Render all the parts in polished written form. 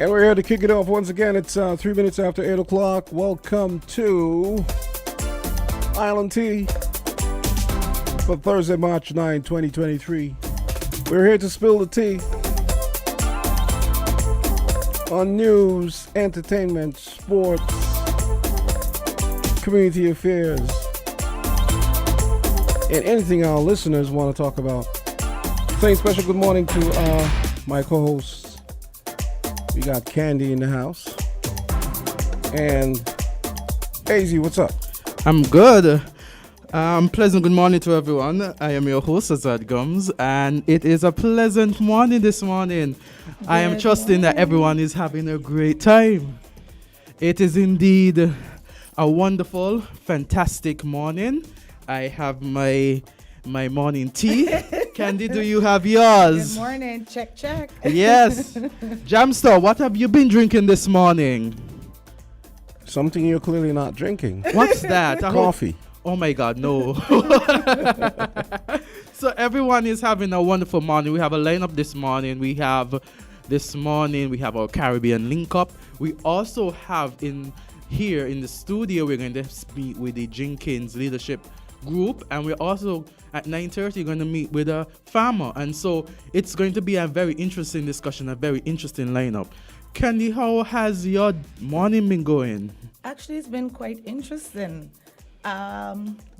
And we're here to kick it off once again. It's 3 minutes after 8 o'clock. Welcome to Island Tea for Thursday, March 9, 2023. We're here to spill the tea on news, entertainment, sports, community affairs, and anything our listeners want to talk about. Saying special good morning to my co-hosts. We got Candy in the house. And AZ, what's up? I'm good. Pleasant good morning to everyone. I am your host, Azard Gumbs, and it is a pleasant morning this morning. I am trusting that everyone is having a great time. It is indeed a wonderful, fantastic morning. I have my morning tea. Candy, do you have yours? Good morning. Check, check. Yes. Jamstar, what have you been drinking this morning? Something you're clearly not drinking. What's that? Coffee. Oh my God, no. So everyone is having a wonderful morning. We have a lineup this morning. We have our Caribbean link up. We also have here in the studio, we're going to speak with the Jenkins leadership group, and we're also at 9:30 going to meet with a farmer, and so it's going to be a very interesting discussion, a very interesting lineup. Candy, how has your morning been going? Actually, it's been quite interesting.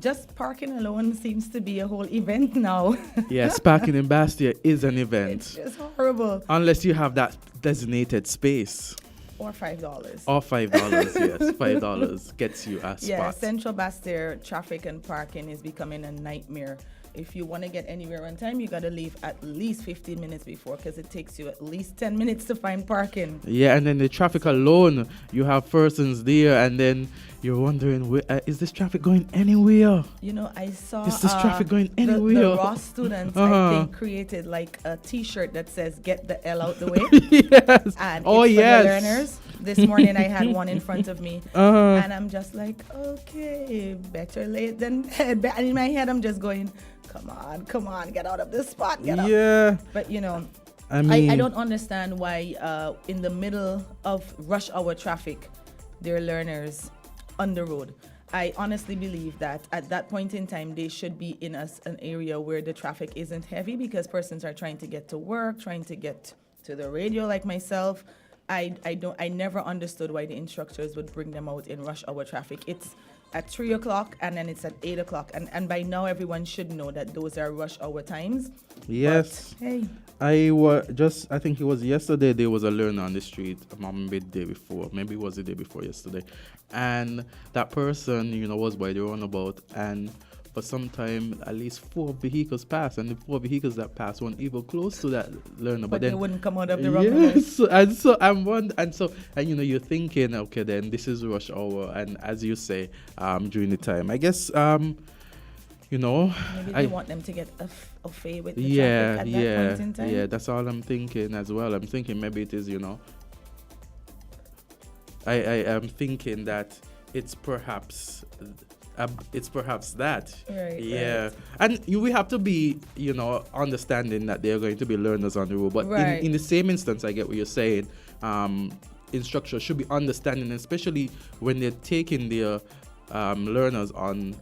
Just parking alone seems to be a whole event now. Yes, parking in Bastia is an event. It's just horrible. Unless you have that designated space. Or $5. Or $5, yes. $5 gets you a spot. Yeah, Central Bastia traffic and parking is becoming a nightmare. If you want to get anywhere on time, you got to leave at least 15 minutes before, because it takes you at least 10 minutes to find parking. Yeah, and then the traffic alone, you have persons there, and then you're wondering, is this traffic going anywhere? You know, I saw... Is this traffic going anywhere? The Ross students, I think, created like a T-shirt that says, "Get the L out the way." Yes. And oh, it's yes. for the learners. This morning I had one in front of me. And I'm just like, okay, better late than dead. And in my head, I'm just going, come on, get out of this spot, get out. Yeah. But, you know, I mean, I don't understand why in the middle of rush hour traffic, there are learners on the road. I honestly believe that at that point in time, they should be in an area where the traffic isn't heavy, because persons are trying to get to work, trying to get to the radio like myself. I never understood why the instructors would bring them out in rush hour traffic. It's at 3 o'clock and then it's at 8 o'clock. And by now everyone should know that those are rush hour times. Yes. But, hey. I think it was yesterday, there was a learner on the street, maybe the day before, maybe it was the day before yesterday. And that person, was by the runabout, and for some time, at least 4 vehicles passed, and the 4 vehicles that passed weren't even close to that learner. But then they wouldn't come out of the roundabout. Yes, and you're thinking, okay, then this is rush hour, and as you say, during the time, I guess, maybe they want them to get a fay with the traffic at that point in time. Yeah, that's all I'm thinking as well. I'm thinking maybe it is, I am thinking that it's perhaps that. Right. Yeah. Right. And we have to be, understanding that there are going to be learners on the road. But right. in the same instance, I get what you're saying. Instructors should be understanding, especially when they're taking their learners on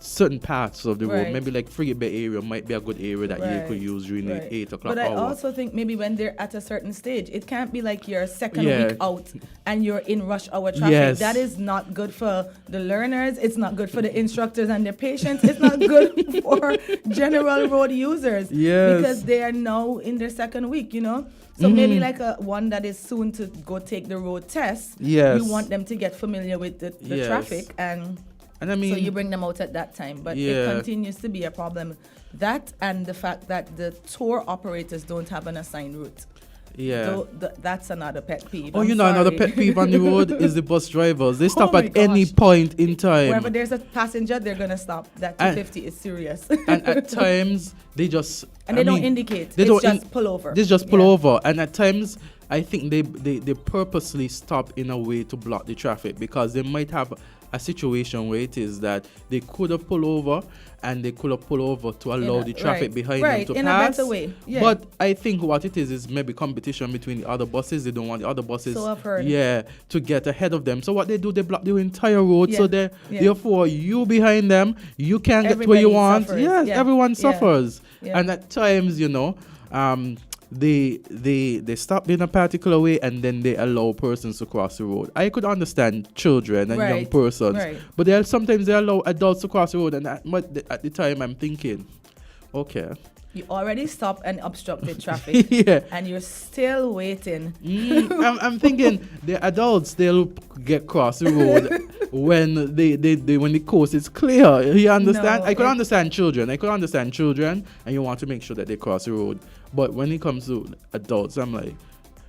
certain parts of the road. Right. Maybe like Frigate Bay area might be a good area that you Right. could use during Right. the 8 o'clock But I hour. also think maybe when they're at a certain stage, it can't be like your second Yeah. week out and you're in rush hour traffic. Yes. That is not good for the learners. It's not good for the instructors and their patients. It's not good for general road users. Yes. Because they are now in their second week, So maybe like one that is soon to go take the road test. Yes. You want them to get familiar with the Yes. traffic, and I mean, so you bring them out at that time. But Yeah. it continues to be a problem. That and the fact that the tour operators don't have an assigned route. yeah. So that's another pet peeve. Oh, I'm another sorry. pet peeve on the road is the bus drivers. They stop Oh at my any gosh. point in time. Wherever there's a passenger, they're going to stop. That 250 is serious. And at times, they just... And they don't indicate. They It's don't just pull over. They just pull Yeah. over. And at times, I think they purposely stop in a way to block the traffic, because they might have a situation where it is that they could have pulled over and they could have pulled over to allow the traffic behind them to in pass. a better way. Yeah. But I think what it is maybe competition between the other buses. They don't want the other buses, So I've heard. to get ahead of them. So what they do, they block the entire road. Yeah. So Yeah. therefore, you behind them, you can't get to where you Everybody want. suffers. Yes, Yeah. everyone Yeah. suffers. Yeah. And at times, they stop in a particular way and then they allow persons to cross the road. I could understand children and young Right, persons, right. but sometimes they allow adults to cross the road. And at the time, I'm thinking, okay, You already stopped and obstructed traffic, yeah. and you're still waiting. I'm thinking the adults, they'll get cross the road when when the coast is clear. You understand? No, I could understand children. And you want to make sure that they cross the road. But when it comes to adults, I'm like,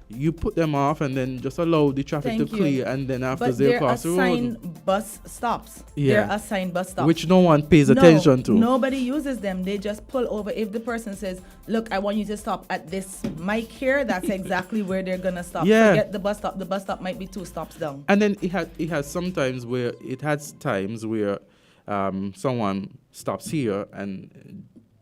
you put them off and then just allow the traffic Thank to you. clear, and then after But they'll they're cross the road, assigned bus stops. Yeah. They're assigned bus stops. which no one pays attention to. Nobody uses them. They just pull over. If the person says, look, I want you to stop at this mic here, that's exactly where they're going to stop. Yeah. Forget the bus stop. The bus stop might be 2 stops down. And then it has times where someone stops here and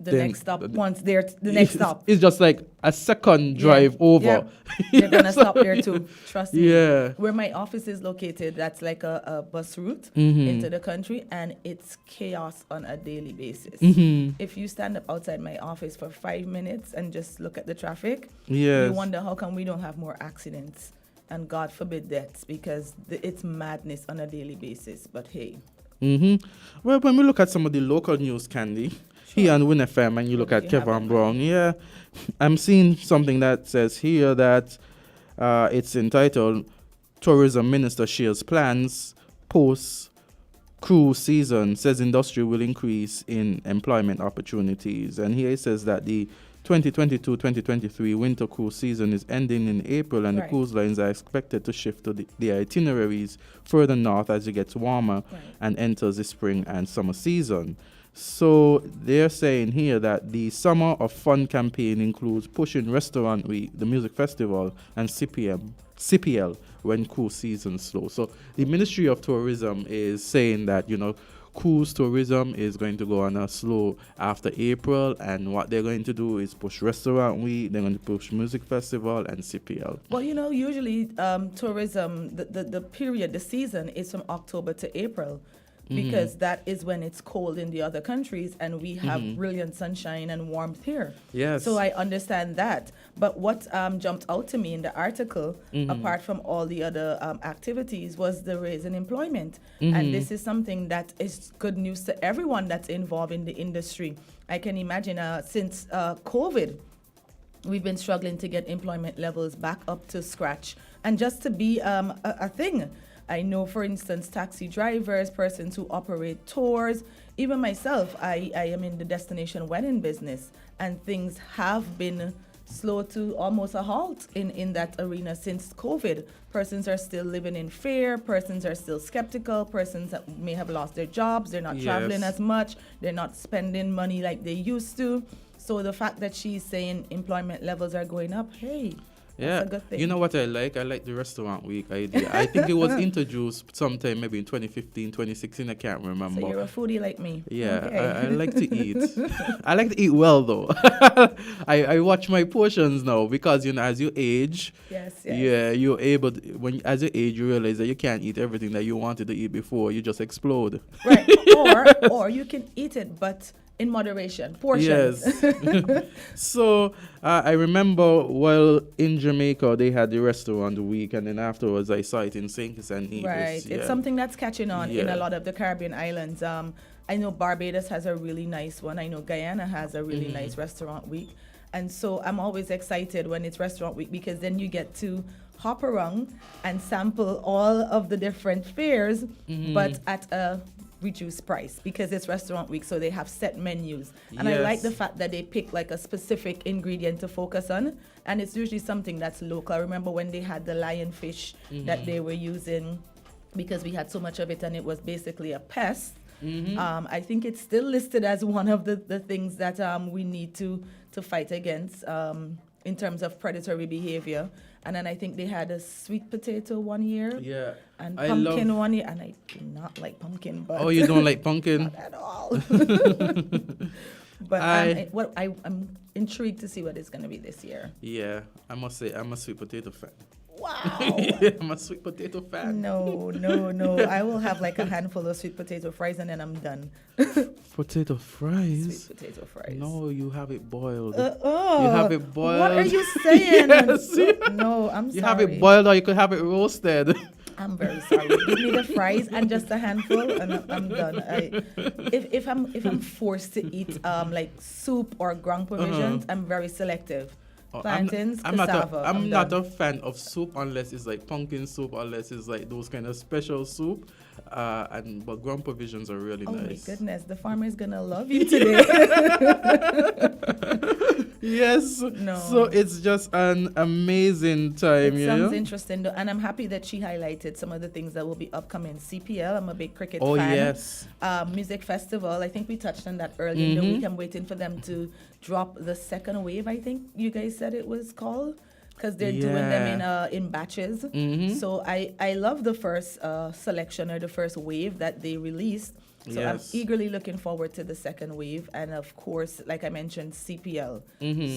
The then next stop, once they're the next stop. It's just like a second drive over. Yep. They're going to stop there too. Trust me. Yeah. Where my office is located, that's like a bus route Mm-hmm. into the country, and it's chaos on a daily basis. Mm-hmm. If you stand up outside my office for 5 minutes and just look at the traffic, Yes. you wonder how come we don't have more accidents and God forbid deaths, because it's madness on a daily basis. But hey, Mm-hmm. Well, when we look at some of the local news, Candy, here on Win FM, and you look What at do you have Kevin in Brown, yeah, I'm seeing something that says here that it's entitled Tourism Minister Shares Plans Post Cruise Season, says industry will increase in employment opportunities. And here it says that the 2022-2023 winter cruise season is ending in April, and the Right. cruise lines are expected to shift to the itineraries further north as it gets warmer Right. and enters the spring and summer season. So they're saying here that the Summer of Fun campaign includes pushing Restaurant Week, the music festival, and CPL when cruise season slow. So the Ministry of Tourism is saying that, cruise tourism is going to go on a slow after April, and what they're going to do is push Restaurant Week, they're going to push music festival and CPL. well, usually tourism, the period, the season is from October to April, because that is when it's cold in the other countries and we have brilliant sunshine and warmth here. Yes. So I understand that. But what jumped out to me in the article, apart from all the other activities, was the raise in employment. And this is something that is good news to everyone that's involved in the industry. I can imagine since COVID, we've been struggling to get employment levels back up to scratch. And just to be a thing, I know, for instance, taxi drivers, persons who operate tours, even myself, I am in the destination wedding business, and things have been slow to almost a halt in that arena since COVID. Persons are still living in fear, persons are still skeptical, persons that may have lost their jobs, they're not traveling as much, they're not spending money like they used to. So the fact that she's saying employment levels are going up, hey, that's a good thing. You know what I like? I like the Restaurant Week idea. I think it was introduced sometime maybe in 2015, 2016. I can't remember. So you're a foodie like me. Yeah, Okay. I like to eat. I like to eat well, though. I watch my portions now because, as you age, Yes. yeah, you're able as you age, you realize that you can't eat everything that you wanted to eat before. You just explode. Right. Or you can eat it, but in moderation, portions. Yes. So I remember while in Jamaica, they had the Restaurant Week, and then afterwards I saw it in St. Kitts and Nevis. Right. Yeah. It's something that's catching on in Yeah. a lot of the Caribbean islands. I know Barbados has a really nice one. I know Guyana has a really nice restaurant week. And so I'm always excited when it's restaurant week, because then you get to hop around and sample all of the different fares, but at a reduced price, because it's restaurant week, so they have set menus. And I like Yes. the fact that they pick like a specific ingredient to focus on, and it's usually something that's local. I remember when they had the lionfish that they were using, because we had so much of it and it was basically a pest. I think it's still listed as one of the things that we need to fight against. in terms of predatory behavior. And then I think they had a sweet potato one year. Yeah. And I pumpkin one year. And I do not like pumpkin. But Oh, you don't like pumpkin? Not at all. But I'm intrigued to see what it's going to be this year. Yeah, I must say I'm a sweet potato fan. Wow. Yeah, I'm a sweet potato fan. No. I will have like a handful of sweet potato fries and then I'm done. Potato fries? Sweet potato fries. No, you have it boiled. You You have it boiled. What are you saying? Yes. No, I'm sorry. You have it boiled or you could have it roasted. I'm very sorry. Give me the fries and just a handful, and I'm done. If I'm forced to eat like soup or ground provisions, I'm very selective. Plantains, cassava. I'm not a fan of soup unless it's like pumpkin soup, unless it's like those kind of special soup. But ground provisions are really nice. Oh my goodness, the farmer is gonna love you today. Yes. No. So it's just an amazing time. It sounds interesting, though, and I'm happy that she highlighted some of the things that will be upcoming. CPL, I'm a big cricket fan. Oh yes. Music festival, I think we touched on that earlier in the week. I'm waiting for them to drop the second wave. I think you guys said it was called. Because they're doing them in batches. So I love the first selection or the first wave that they released. So I'm eagerly looking forward to the second wave. And of course, like I mentioned, CPL.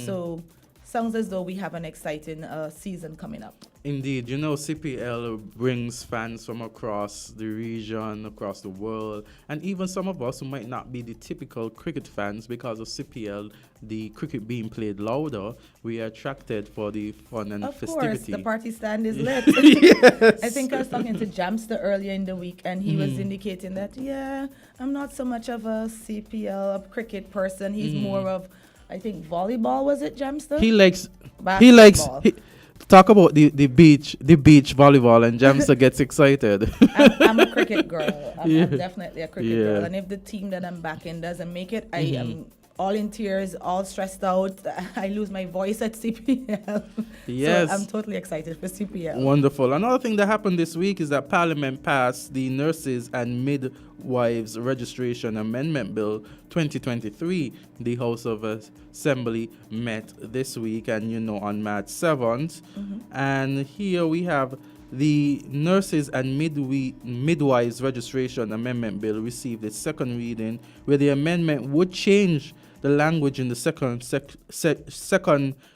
So sounds as though we have an exciting season coming up. Indeed, you know, CPL brings fans from across the region, across the world, and even some of us who might not be the typical cricket fans. Because of CPL, the cricket being played louder, we are attracted for the fun and festivity. Of course, the party stand is lit. Yes. I think I was talking to Jamster earlier in the week, and he was indicating that, I'm not so much of a CPL, a cricket person. He's more of, I think, volleyball, was it, Jamster? He likes Basketball. talk about the beach volleyball, and Jamster gets excited. I'm a cricket girl. I'm definitely a cricket girl. And if the team that I'm backing doesn't make it, I am all in tears, all stressed out. I lose my voice at CPL. Yes. So I'm totally excited for CPL. Wonderful. Another thing that happened this week is that Parliament passed the Nurses and Midwives Registration Amendment Bill 2023. The House of Assembly met this week, and on March 7th. And here we have the Nurses and Midwives Registration Amendment Bill received its second reading, where the amendment would change the language in the second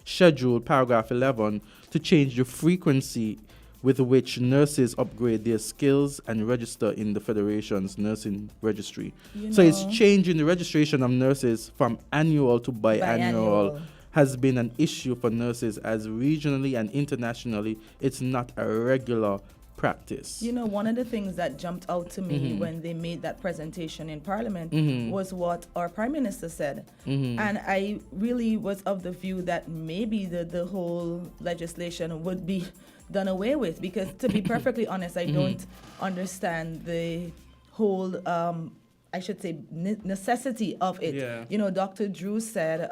schedule, paragraph 11, to change the frequency with which nurses upgrade their skills and register in the Federation's nursing registry. So it's changing the registration of nurses from annual to biannual. Has been an issue for nurses, as regionally and internationally it's not a regular practice. One of the things that jumped out to me when they made that presentation in Parliament was what our Prime Minister said. And I really was of the view that maybe the whole legislation would be done away with, because to be perfectly honest, I don't understand the whole I should say necessity of it. Dr. Drew said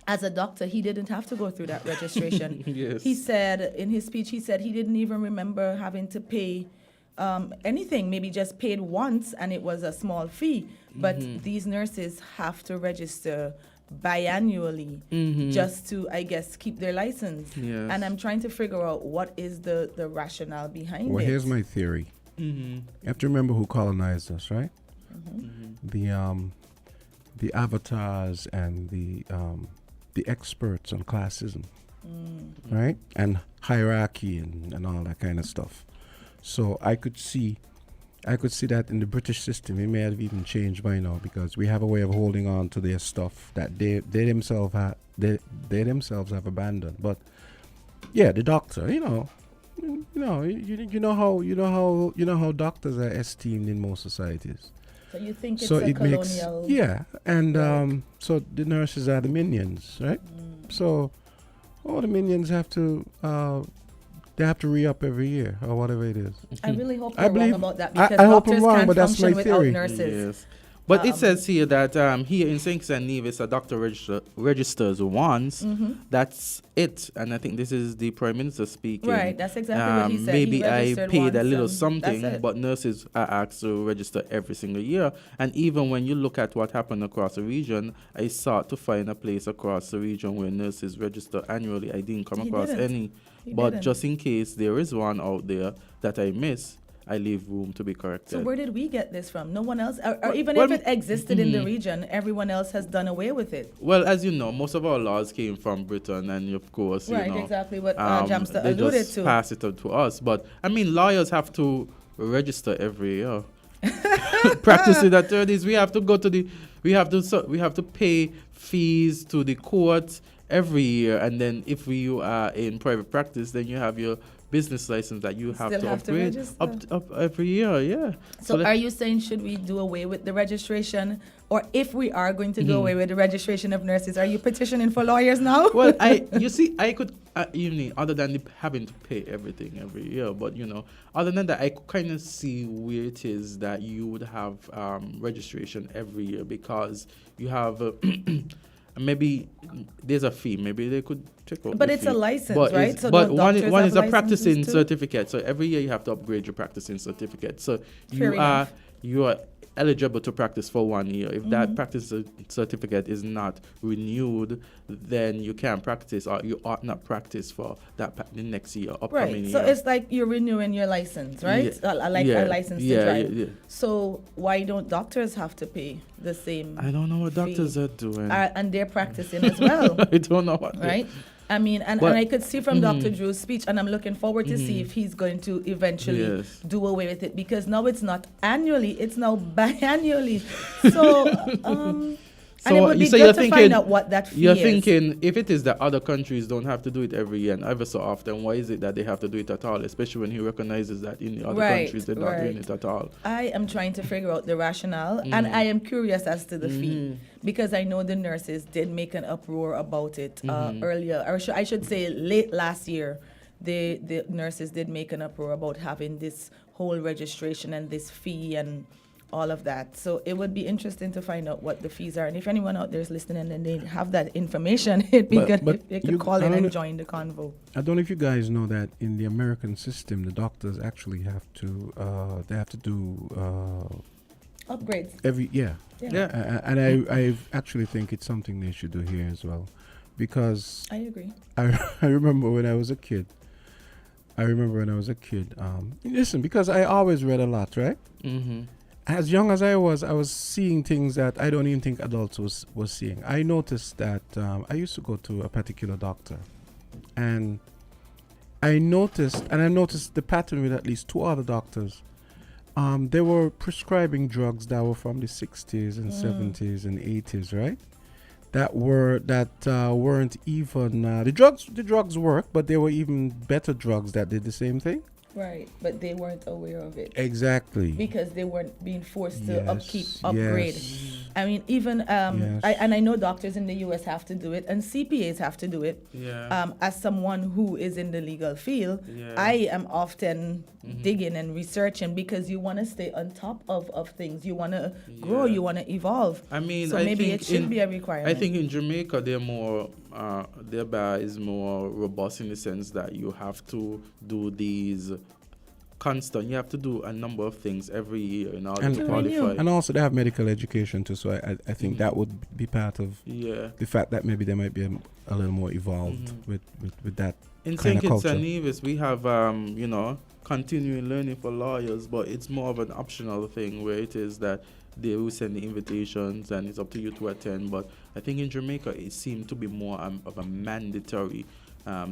as a doctor, he didn't have to go through that registration. Yes. He said in his speech, he didn't even remember having to pay anything, maybe just paid once, and it was a small fee. But these nurses have to register biannually just to, I guess, keep their license. Yes. And I'm trying to figure out what is the rationale behind it. Well, here's my theory. You have to remember who colonized us, right? The avatars and the experts on classism, right? And hierarchy and all that kind of stuff. So I could see that in the British system, it may have even changed by now, because we have a way of holding on to their stuff that they themselves have abandoned. But yeah, the doctor, you know how doctors are esteemed in most societies. So you think it's a colonial... So the nurses are the minions, right? So all the minions have to re-up every year or whatever it is. I really hope you're wrong about that, because I hope I'm doctors wrong, can't but that's function my without theory. nurses. Yes. But it says here that here in St. and Nevis, a doctor registers once. That's it. And I think this is the Prime Minister speaking. Right, that's exactly what he said. Maybe He I registered paid a once, little that's something, it. but nurses are asked to register every single year. And even when you look at what happened across the region, I sought to find a place across the region where nurses register annually. I didn't come across any. But just in case there is one out there that I miss, I leave room to be corrected. So where did we get this from? No one else, or even if it existed in the region, everyone else has done away with it. Well, as you know, most of our laws came from Britain, and of course, Right, you know, exactly what Jamster they alluded just to. pass it on to us. But I mean, lawyers have to register every year. Practicing attorneys, we have to go to the, we have to pay fees to the court every year, and then if you are in private practice, then you have your business license that you have to upgrade up every year. Yeah. So are you saying should we do away with the registration, or if we are going to do away with the registration of nurses, are you petitioning for lawyers now? Well, you see, I could even other than having to pay everything every year, but you know, other than that, I could kind of see where it is that you would have registration every year, because you have. Maybe there's a fee. Maybe they could check out. But the it's fee. a license, but right? So but one doctors is have a practicing licenses too? certificate. So every year you have to upgrade your practicing certificate. So Fair enough. you are eligible to practice for 1 year. If that practice certificate is not renewed, then you can't practice, or you ought not practice for the next year, upcoming year. So it's like you're renewing your license, right? Yeah. A license to drive. Yeah. So why don't doctors have to pay the same? I don't know what fee? doctors are doing. And they're practicing as well, I don't know what. right? I mean, and I could see from Dr. Drew's speech, and I'm looking forward to see if he's going to eventually do away with it, because now it's not annually, it's now biannually. So, and it would be good to find out what that fee You're is. thinking, if it is that other countries don't have to do it every year and ever so often, why is it that they have to do it at all? Especially when he recognizes that in the other countries they're not doing it at all. I am trying to figure out the rationale, and I am curious as to the fee, because I know the nurses did make an uproar about it earlier, or I should say late last year. The nurses did make an uproar about having this whole registration and this fee and all of that. So it would be interesting to find out what the fees are. And if anyone out there is listening and they have that information, it'd be good if they could call in and join the convo. I don't know if you guys know that in the American system, the doctors actually have to do upgrades and I actually think it's something they should do here as well, because I agree. I remember when I was a kid. Listen, because I always read a lot, right? As young as I was seeing things that I don't even think adults was seeing. I noticed that I used to go to a particular doctor, and I noticed the pattern with at least 2 other doctors. They were prescribing drugs that were from the 60s and 70s and 80s, right? That weren't even the drugs work, but there were even better drugs that did the same thing. Right, but they weren't aware of it. Exactly. Because they weren't being forced to upgrade. I mean, even I know doctors in the US have to do it, and CPAs have to do it. Yeah. As someone who is in the legal field, I am often digging and researching, because you want to stay on top of things. You want to grow. You want to evolve. I mean, so maybe it should be a requirement. I think in Jamaica they're more their bar is more robust in the sense that you have to do these constant. You have to do a number of things every year in order to qualify. And also they have medical education too, so I think that would be part of the fact that maybe they might be a little more evolved with that in kind of St. culture. and Nevis, we have continuing learning for lawyers, but it's more of an optional thing where it is that they will send the invitations and it's up to you to attend. But I think in Jamaica it seemed to be more of a mandatory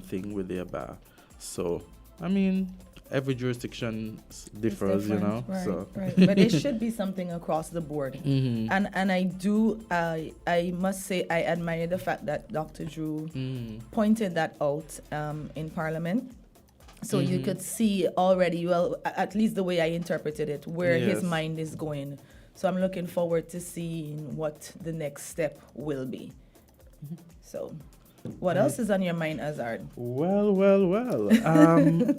thing with their bar. So I mean, every jurisdiction differs, you know. Right, so right. But it should be something across the board. And I must say I admire the fact that Dr. Drew pointed that out in Parliament. So you could see already, well, at least the way I interpreted it, where his mind is going. So I'm looking forward to seeing what the next step will be. So what else is on your mind, Azard? Well.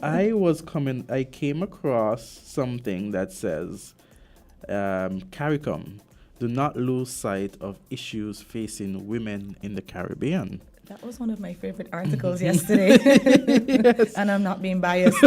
I came across something that says CARICOM, do not lose sight of issues facing women in the Caribbean. That was one of my favorite articles yesterday. And I'm not being biased.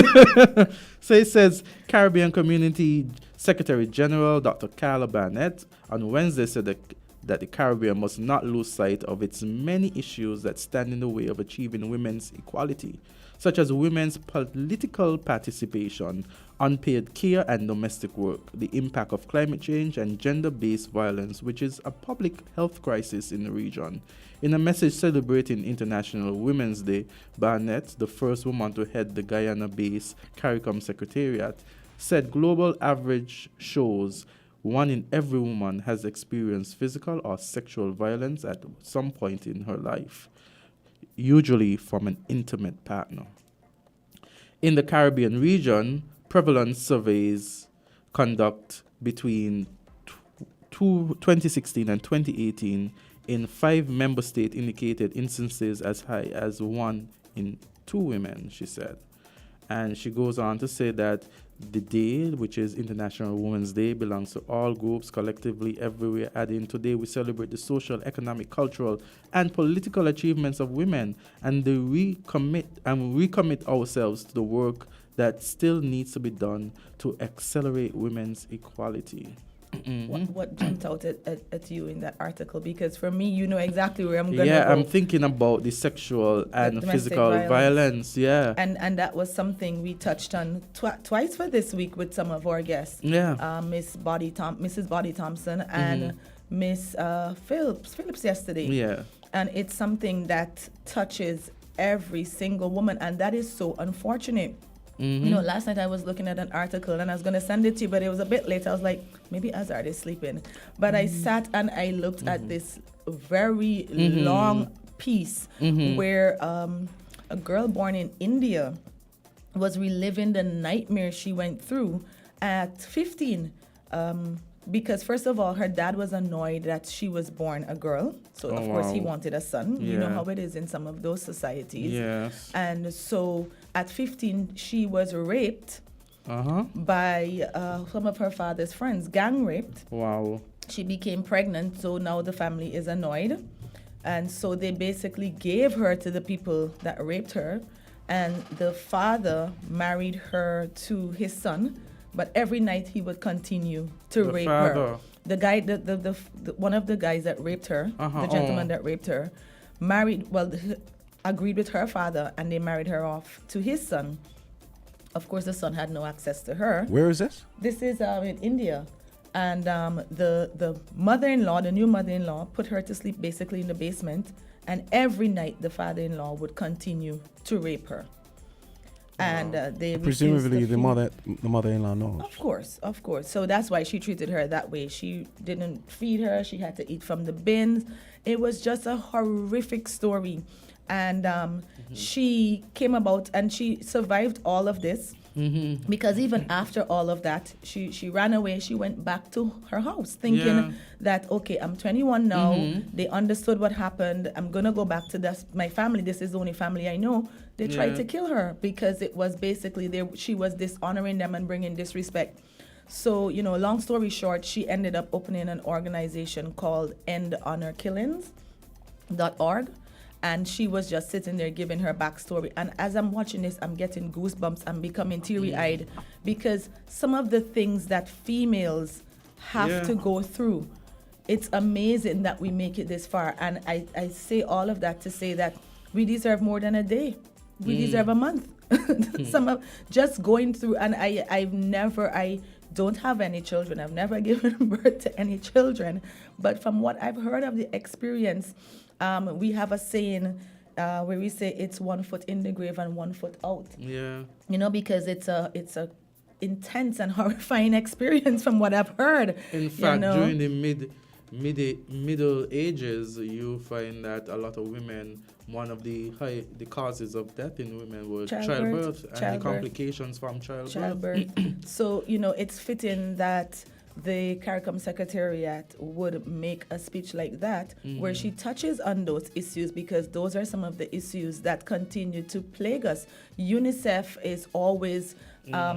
So it says Caribbean Community Secretary General Dr. Carla Barnett on Wednesday said that the Caribbean must not lose sight of its many issues that stand in the way of achieving women's equality, such as women's political participation, unpaid care and domestic work, the impact of climate change, and gender-based violence, which is a public health crisis in the region. In a message celebrating International Women's Day, Barnett, the first woman to head the Guyana-based CARICOM Secretariat, said global average shows 1 in every woman has experienced physical or sexual violence at some point in her life, usually from an intimate partner. In the Caribbean region, prevalence surveys conducted between 2016 and 2018 in 5 member states indicated instances as high as 1 in 2 women, she said. And she goes on to say that the day, which is International Women's Day, belongs to all groups collectively everywhere, adding, today we celebrate the social, economic, cultural, and political achievements of women, and we recommit ourselves to the work that still needs to be done to accelerate women's equality. What jumped out at you in that article? Because for me, you know exactly where I'm going to go. Yeah, I'm thinking about the sexual and physical violence. Yeah. And that was something we touched on twice for this week with some of our guests. Yeah. Mrs. Body Thompson and Miss Phillips yesterday. Yeah. And it's something that touches every single woman, and that is so unfortunate. You know, last night I was looking at an article and I was going to send it to you, but it was a bit late. I was like, maybe Azard is sleeping. But I sat and I looked at this very long piece where a girl born in India was reliving the nightmare she went through at 15. Because first of all, her dad was annoyed that she was born a girl. So, of course, he wanted a son. Yeah. You know how it is in some of those societies. Yes. And so at 15, she was raped by some of her father's friends, gang raped. Wow. She became pregnant, so now the family is annoyed. And so they basically gave her to the people that raped her. And the father married her to his son. But every night he would continue to rape her. The guy, the one of the guys that raped her, the gentleman that raped her, agreed with her father, and they married her off to his son. Of course, the son had no access to her. Where is this? This is in India. And the mother-in-law, the new mother-in-law, put her to sleep basically in the basement. And every night the father-in-law would continue to rape her. And they presumably the mother-in-law knows. Of course. So that's why she treated her that way. She didn't feed her. She had to eat from the bins. It was just a horrific story. And she came about and she survived all of this. Because even after all of that, she ran away. She went back to her house thinking that, okay, I'm 21 now. They understood what happened. I'm going to go back to my family. This is the only family I know. They tried to kill her because it was basically she was dishonoring them and bringing disrespect. So, you know, long story short, she ended up opening an organization called EndHonorKillings.org. And she was just sitting there giving her backstory. And as I'm watching this, I'm getting goosebumps. I'm becoming teary-eyed because some of the things that females have to go through, it's amazing that we make it this far. And I say all of that to say that we deserve more than a day. We deserve a month. Some of just going through, and I don't have any children. I've never given birth to any children. But from what I've heard of the experience, we have a saying where we say it's 1 foot in the grave and 1 foot out. Yeah. You know, because it's a intense and horrifying experience from what I've heard. In fact, during the Middle Ages, you find that a lot of women, one of the causes of death in women was childbirth and the complications from childbirth. So, you know, it's fitting that the CARICOM Secretariat would make a speech like that where she touches on those issues, because those are some of the issues that continue to plague us. UNICEF is always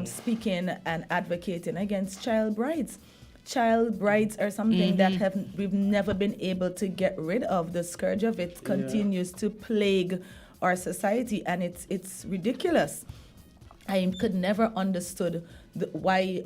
speaking and advocating against child brides. child brides are something that we've never been able to get rid of. The scourge of it continues to plague our society, and it's ridiculous. I could never understood why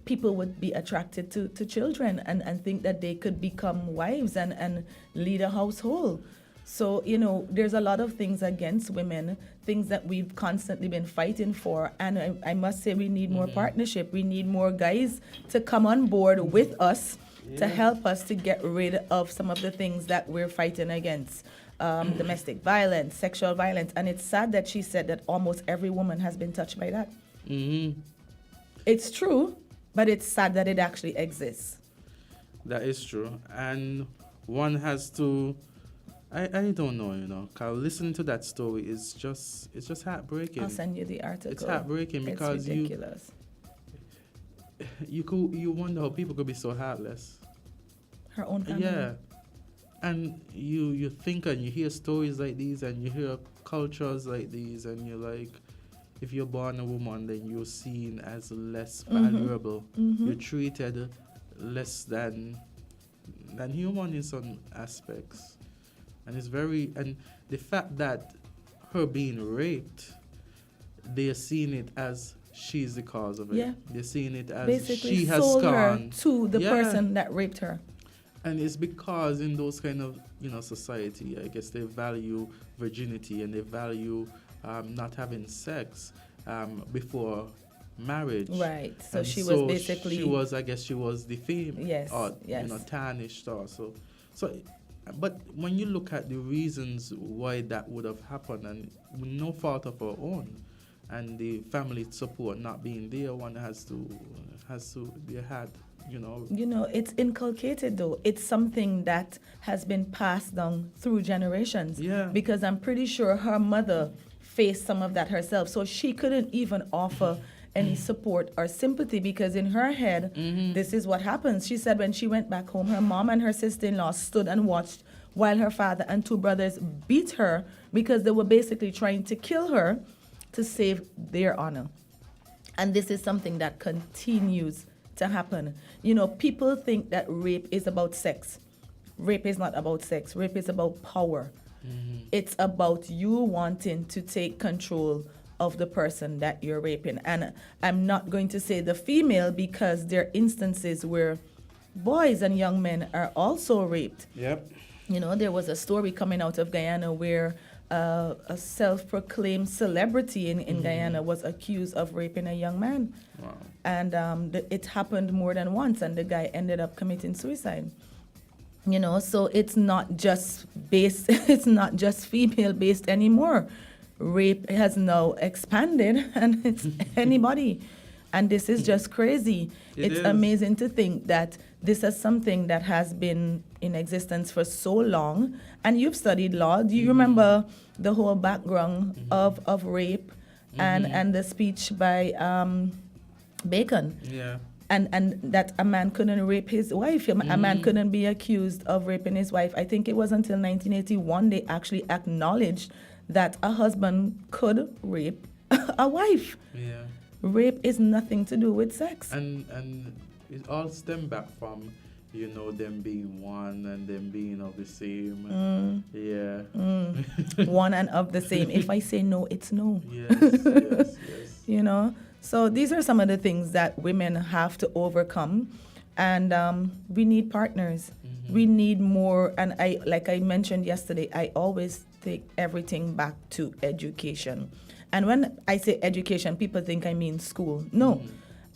people would be attracted to children and think that they could become wives and lead a household. So, there's a lot of things against women, things that we've constantly been fighting for. And I must say we need more partnership. We need more guys to come on board with us to help us to get rid of some of the things that we're fighting against. Domestic violence, sexual violence. And it's sad that she said that almost every woman has been touched by that. It's true, but it's sad that it actually exists. That is true. And one has to... I don't know, cause listening to that story is just heartbreaking. I'll send you the article. It's heartbreaking because it's ridiculous. you wonder how people could be so heartless. Her own family. Yeah, and you think and you hear stories like these and you hear cultures like these and you're like, if you're born a woman, then you're seen as less valuable. You're treated less than human in some aspects. And and the fact that her being raped, they're seeing it as she's the cause of it. Yeah. They're seeing it as basically she has sold her gone to the person that raped her. And it's because in those kind of society, I guess they value virginity and they value not having sex before marriage. Right. So and she was basically... I guess she was defamed. Yes, or, yes. Tarnished also. But when you look at the reasons why that would have happened, and with no fault of her own, and the family support not being there, one has to be had, it's inculcated though. It's something that has been passed down through generations. Yeah. Because I'm pretty sure her mother faced some of that herself, so she couldn't even offer any support or sympathy, because in her head, this is what happens. She said when she went back home, her mom and her sister-in-law stood and watched while her father and two brothers beat her because they were basically trying to kill her to save their honor. And this is something that continues to happen. People think that rape is about sex. Rape is not about sex. Rape is about power. It's about you wanting to take control of the person that you're raping. And I'm not going to say the female, because there are instances where boys and young men are also raped. Yep. There was a story coming out of Guyana where a self-proclaimed celebrity in Guyana was accused of raping a young man. Wow. And it happened more than once, and the guy ended up committing suicide. So it's not just female based anymore. Rape has now expanded, and it's anybody. And this is just crazy. It's amazing to think that this is something that has been in existence for so long. And you've studied law. Do you remember the whole background of rape and the speech by Bacon? Yeah. And that a man couldn't rape his wife. A man couldn't be accused of raping his wife. I think it was until 1981 they actually acknowledged that a husband could rape a wife. Yeah. Rape is nothing to do with sex. And it all stem back from, them being one and them being of the same. Yeah. One and of the same. If I say no, it's no. Yes. So these are some of the things that women have to overcome. And we need partners. We need more. And like I mentioned yesterday, I always take everything back to education. And when I say education, people think I mean school. No,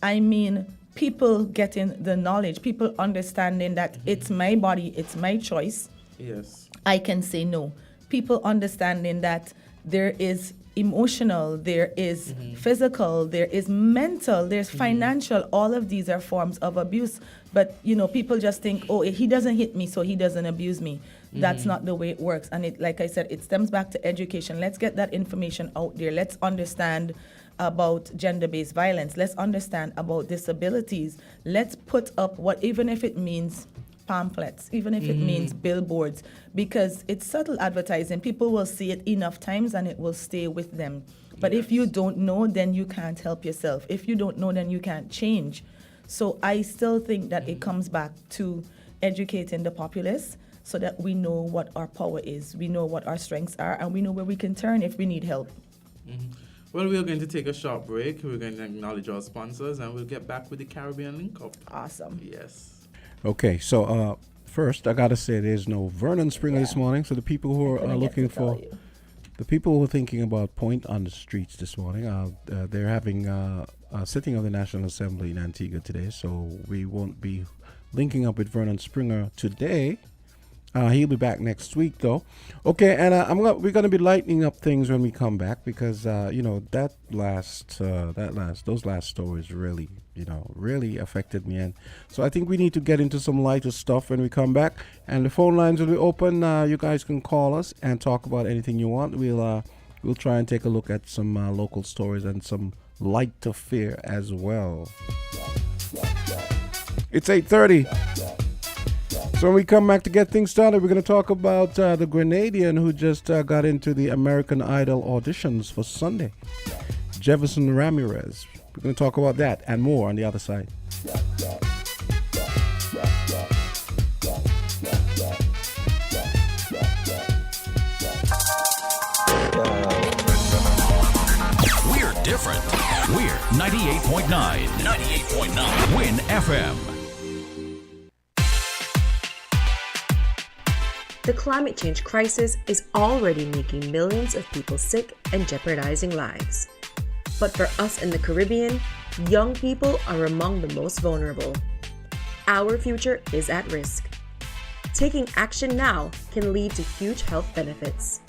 I mean people getting the knowledge, people understanding that it's my body, it's my choice. Yes. I can say no. People understanding that there is emotional, there is physical, there is mental, there's financial. All of these are forms of abuse. But, people just think, oh, he doesn't hit me, so he doesn't abuse me. That's not the way it works. And like I said, it stems back to education. Let's get that information out there. Let's understand about gender-based violence. Let's understand about disabilities. Let's put up even if it means pamphlets, even if it means billboards, because it's subtle advertising. People will see it enough times and it will stay with them. But if you don't know, then you can't help yourself. If you don't know, then you can't change. So I still think that it comes back to educating the populace so that we know what our power is, we know what our strengths are, and we know where we can turn if we need help. Well, we're going to take a short break. We're going to acknowledge our sponsors, and we'll get back with the Caribbean Link Up. Awesome. Yes. Okay, so first I gotta say there's no Vernon Springer this morning. So the people who are looking for, the people who are thinking about Point on the Streets this morning, they're having a sitting of the National Assembly in Antigua today. So we won't be linking up with Vernon Springer today. He'll be back next week, though. Okay, and we're gonna be lightening up things when we come back because those last stories really affected me, and so I think we need to get into some lighter stuff when we come back. And the phone lines will be open. You guys can call us and talk about anything you want. We'll try and take a look at some local stories and some lighter fare as well. It's 8:30. So when we come back to get things started, we're going to talk about the Grenadian who just got into the American Idol auditions for Sunday, Jefferson Ramirez. We're going to talk about that and more on the other side. We're different. We're 98.9. 98.9. Win FM. The climate change crisis is already making millions of people sick and jeopardizing lives. But for us in the Caribbean, young people are among the most vulnerable. Our future is at risk. Taking action now can lead to huge health benefits.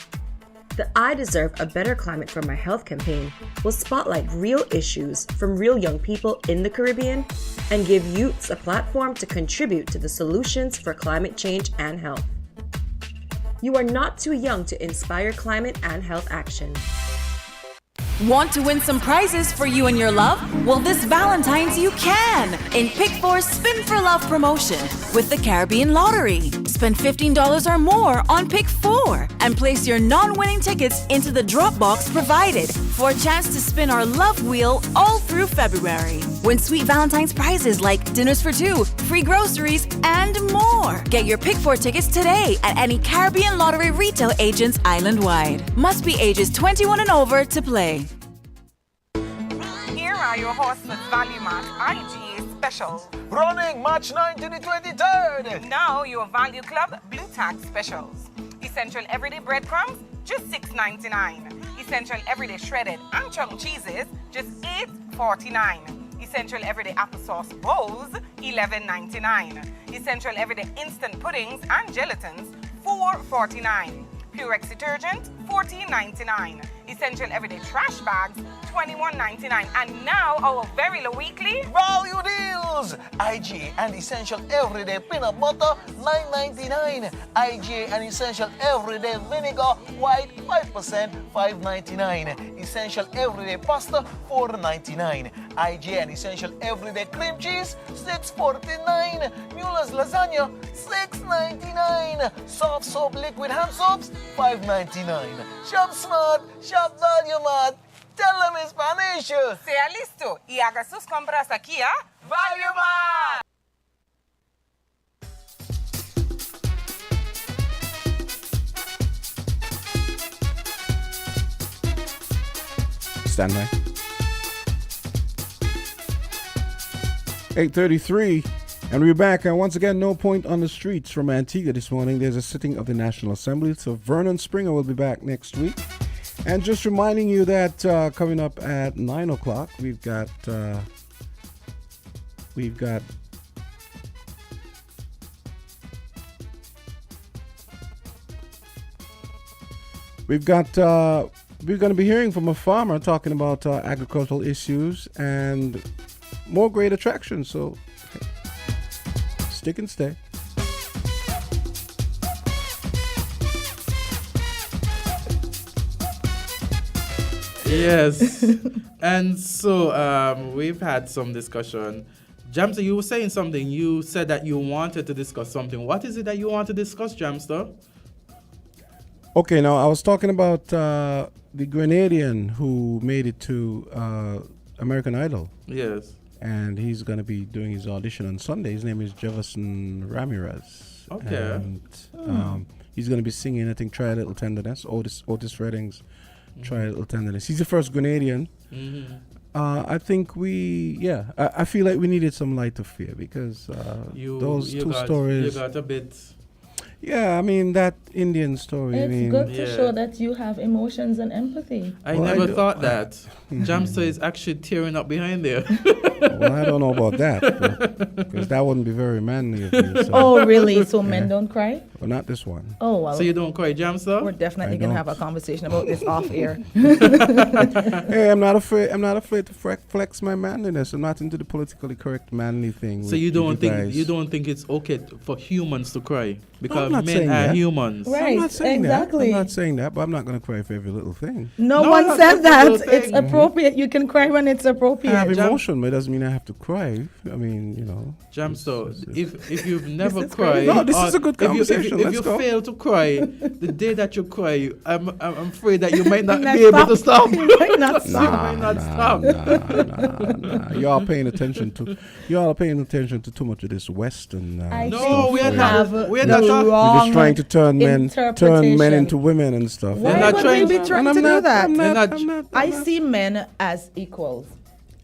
The I Deserve a Better Climate for My Health campaign will spotlight real issues from real young people in the Caribbean and give youths a platform to contribute to the solutions for climate change and health. You are not too young to inspire climate and health action. Want to win some prizes for you and your love? Well, this Valentine's you can in Pick 4 Spin for Love promotion with the Caribbean Lottery. Spend $15 or more on Pick 4 and place your non-winning tickets into the drop box provided for a chance to spin our love wheel all through February. Win sweet Valentine's prizes like dinners for two, free groceries, and more. Get your Pick 4 tickets today at any Caribbean Lottery retail agents island-wide. Must be ages 21 and over to play. Here are your horseless value match IGA specials. Running March 9 to the 23rd. Now your Value Club Blue Tag specials. Essential everyday breadcrumbs, just $6.99. Essential everyday shredded and chunk cheeses, just $8.49. Essential everyday applesauce bowls, $11.99. Essential everyday instant puddings and gelatins, $4.49. Purex detergent, $14.99. Essential everyday trash bags, $21.99. And now our very low weekly value deals. IGA and essential everyday peanut butter, $9.99. IGA and essential everyday vinegar, white 5%, $5.99. Essential everyday pasta, $4.99. IGA and essential everyday cream cheese, $6.49. Mueller's lasagna, $6.99. Soft soap liquid hand soaps, $5.99. Shop smart, shop value mart. Tell them in Spanish. sea listo y haga sus compras aquí a Value Mart. Stand by. 8:33, and we're back. And once again, no point on the streets from Antigua this morning. There's a sitting of the National Assembly. So Vernon Springer will be back next week. And just reminding you that coming up at 9 o'clock, we've got we're going to be hearing from a farmer talking about agricultural issues and more great attractions. So stick and stay. Yes. And so we've had some discussion. Jamster, you were saying something. You said that you wanted to discuss something. What is it that you want to discuss, Jamster? Okay, now I was talking about the Grenadian who made it to American Idol. Yes. and he's going to be doing his audition on Sunday. His name is Jefferson Ramirez. Okay. And he's going to be singing, I think, Try a Little Tenderness, Otis Redding's Try a Little Tenderness. He's the first Grenadian. I think I feel like we needed some light of fear because those two stories. You got a bit. Yeah, I mean, that Indian story. It's good to show that you have emotions and empathy. I never thought that. Jamster is actually tearing up behind there. Well, I don't know about that, because that wouldn't be very manly of you. So. Oh, really? So men don't cry? Well, not this one. Oh, well. So you don't cry, Jamster? We're definitely going to have a conversation about this off air. Hey, I'm not afraid to flex my manliness. I'm not into the politically correct manly thing. So you don't think it's okay for humans to cry because not men saying are that. humans? Right, I'm not saying exactly. that. I'm not saying that, but I'm not going to cry for every little thing. No No, one not said every that. little It's thing. appropriate. You can cry when it's appropriate. I have emotion, but it doesn't mean I have to cry. I mean, you know. Jamster, if you've never cried, crazy. No, this is or a good conversation. If Let's you go. fail to cry, the day that you cry, I'm afraid that you might not Might be able to stop. You might not stop. You might not stop. Nah. Y'all paying attention to too much of this Western. I No, think we are you not- have we are the not talking- You're wrong just trying to turn men interpretation. into women and stuff. Why not would trying we be to- trying And to do that? I'm not- I see men as equals.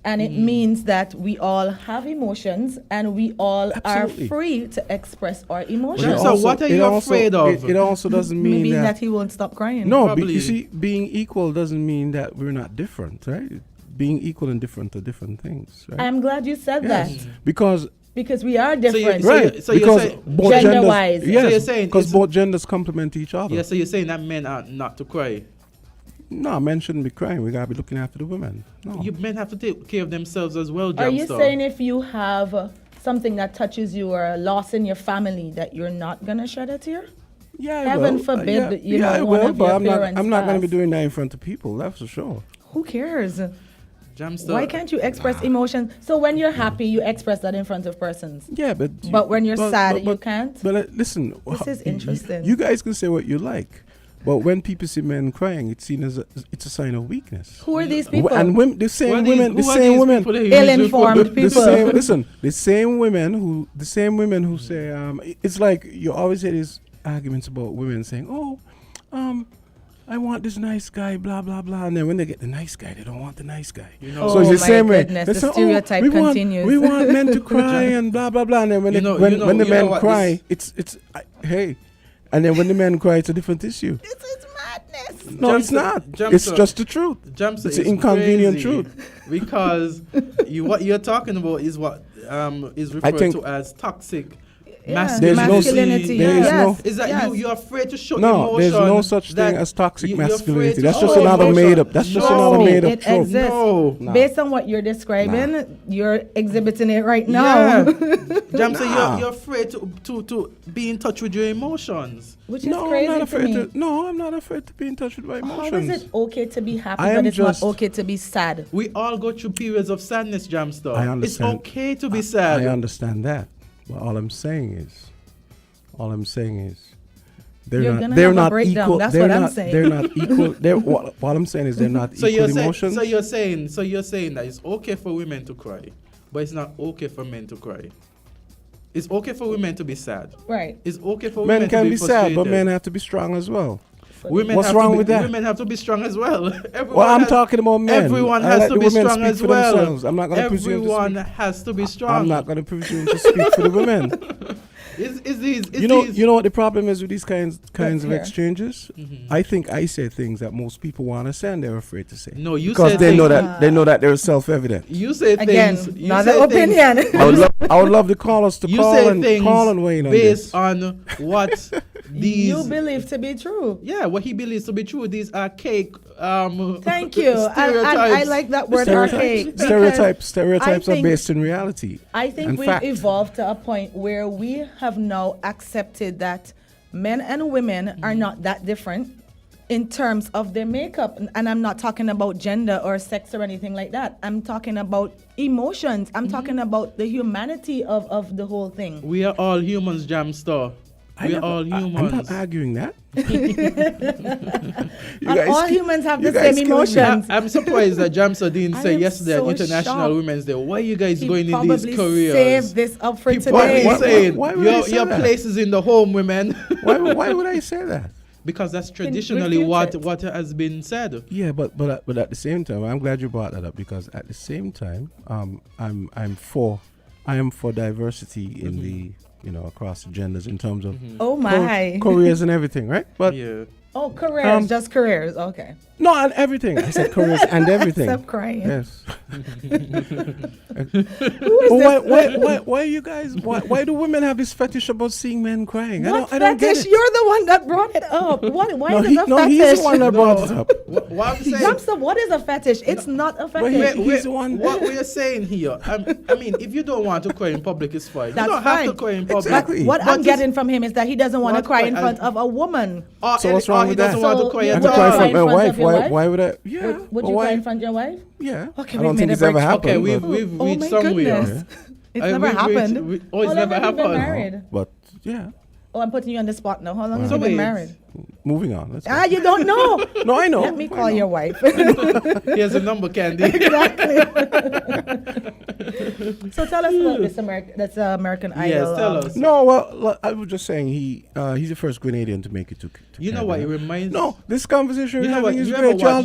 And it means that we all have emotions and we all Absolutely. are free to express our But emotions. So what are you afraid of? It also doesn't mean Maybe that that. he won't stop crying. No, Probably. you see, being equal doesn't mean that we're not different, right? Being equal and different are different things, right? I'm glad you said Yes. that Because because we are you- different. so right, so you're because saying- both Gender-wise. genders, yes, So you're saying because it's- both genders complement each other. Yeah, so you're saying that men are not to cry. No, men shouldn't be crying. We gotta be looking after the women. No. You men have to take care of themselves as well, Are you Jamster. saying if you have something that touches you or a loss in your family that you're not going to shed a tear? Yeah, I Heaven will. forbid that, you yeah, know, I one will, of but your I'm not. parents I'm not going to be pass. doing that in front of people. That's for sure. Who cares? Jamster, Why can't you express emotion? So when you're happy, you express that in front of persons. Yeah, but When you're sad, you can't? But listen, This is interesting. You guys can say what you like, but when people see men crying, it's seen as it's a sign of weakness. Who are these people? And women, the same women, the who are same these women, people that you usually Ill-informed put- people. the same women who say, it's like you always hear these arguments about women saying, I want this nice guy, blah blah blah, and then when they get the nice guy, they don't want the nice guy. Oh So it's the my same way. goodness, They the say, stereotype we want- continues. We want men to cry and blah blah blah, and then when You the know- when you know- when the you know men what cry, it's hey, and then when the men cry, it's a different issue. This is madness. No, it's Jamster- not. Jamster- It's just the truth. Jamster It's is an inconvenient crazy truth. because what you're talking about is what is referred think- to as toxic Yeah, There's no- masculinity. there is yes, no- Is that yes. you're afraid to show No, emotion? there's no such that thing as toxic you're afraid masculinity. to That's show just another emotion. made up. That's just No. another made up It trope. exists. No. Nah. Based on what you're describing, you're exhibiting it right now. Yeah, Jamster, Nah. you're afraid to be in touch with your emotions. Which is No, crazy I'm not to afraid me. to. No, I'm not afraid to be in touch with my How emotions. is it okay to be happy, I but am it's just- not okay to be sad? We all go through periods of sadness, Jamster. I understand. It's okay to be sad. I understand that, but all I'm saying is, they're You're not. gonna They're have a not breakdown, equal. that's they're what I'm not. saying. They're not equal. What I'm saying is they're not So equal you're saying, emotions. so you're saying that it's okay for women to cry, but it's not okay for men to cry. It's okay for women to be sad. Right. It's okay for women Men to can be be sad, frustrated. but men have to be strong as well. Women What's have wrong to be, with that? Women have to be strong as well. Everyone Well, I'm has- talking about men. Everyone I has let to the be women strong speak as for well. themselves. I'm not going to presume to Everyone speak. has to be strong. I'm not going to presume to speak for the women. You You know what the problem is with these kinds of hear. exchanges? I think I say things that most people want to say and they're afraid to say. No, you because say they know things- that they're self-evident. You say Again, things. You not say the things- opinion. I would love the callers to You call say and things weigh in on based this. on what these. You believe to be true. Yeah, what he believes to be true. These archaic. Thank you. I stereotypes. like that word archaic. because Stereotypes I are think- based in reality. I think and we've fact. evolved to a point where we have now accepted that men and women are not that different in terms of their makeup. And I'm not talking about gender or sex or anything like that. I'm talking about emotions. I'm talking about the humanity of the whole thing. We are all humans, Jamster. We're all humans. I'm not arguing that. And all humans have the you guys same killing me. emotions. I'm surprised that Jamsa didn't I say am yesterday so at International shocked. Women's Day. Why are you guys He going in probably these careers? saved this up for People today. are saying Why would I say your that? place is in the home, women. Why would I say that? Because that's traditionally refute what it. has been said. Yeah, but at the same time, I'm glad you brought that up, because at the same time, I am for diversity in the across the genders in terms of Oh my. careers and everything, right? But Yeah. Oh, careers, just careers. Okay. no, and everything. I said careers and everything. Stop crying. Yes. Who is Well, this? why you guys? Why do women have this fetish about seeing men crying? What I don't get fetish? it. You're the one that brought it up. Why No, is it a fetish? he's the one that brought it up. What I'm saying. Jamsa, what is a fetish? It's not a But fetish. he's the one. What we are saying here, I mean, if you don't want to cry in public, it's fine. That's you don't have to fine. cry in public. Exactly. What But I'm just- getting from him is that he doesn't want to What- cry in what- front of a woman. So what's wrong he with doesn't that? want to So cry you I at could would cry in all. cry front of in my front wife. of your wife? Why would I? Yeah. Would but you why? cry in front of your wife? Yeah. Okay, I don't we've think made it's a ever break. happened. Okay, but- we've Oh reached my somewhere. goodness. It's never we've reached- happened. it's How never long have you been happened. married? But yeah. Oh, I'm putting you on the spot now. How long have So you been wait. married? Moving on. Let's go. Ah, you don't know. No, I know. Let me I call know. your wife. Here's a number, Candy. Exactly. So tell us about this American Idol. Yes, tell us. No, well, I was just saying he's the first Grenadian to make it to You know what? It Canada. reminds. No, this conversation You we're know what, having is you great. ever Y'all watch-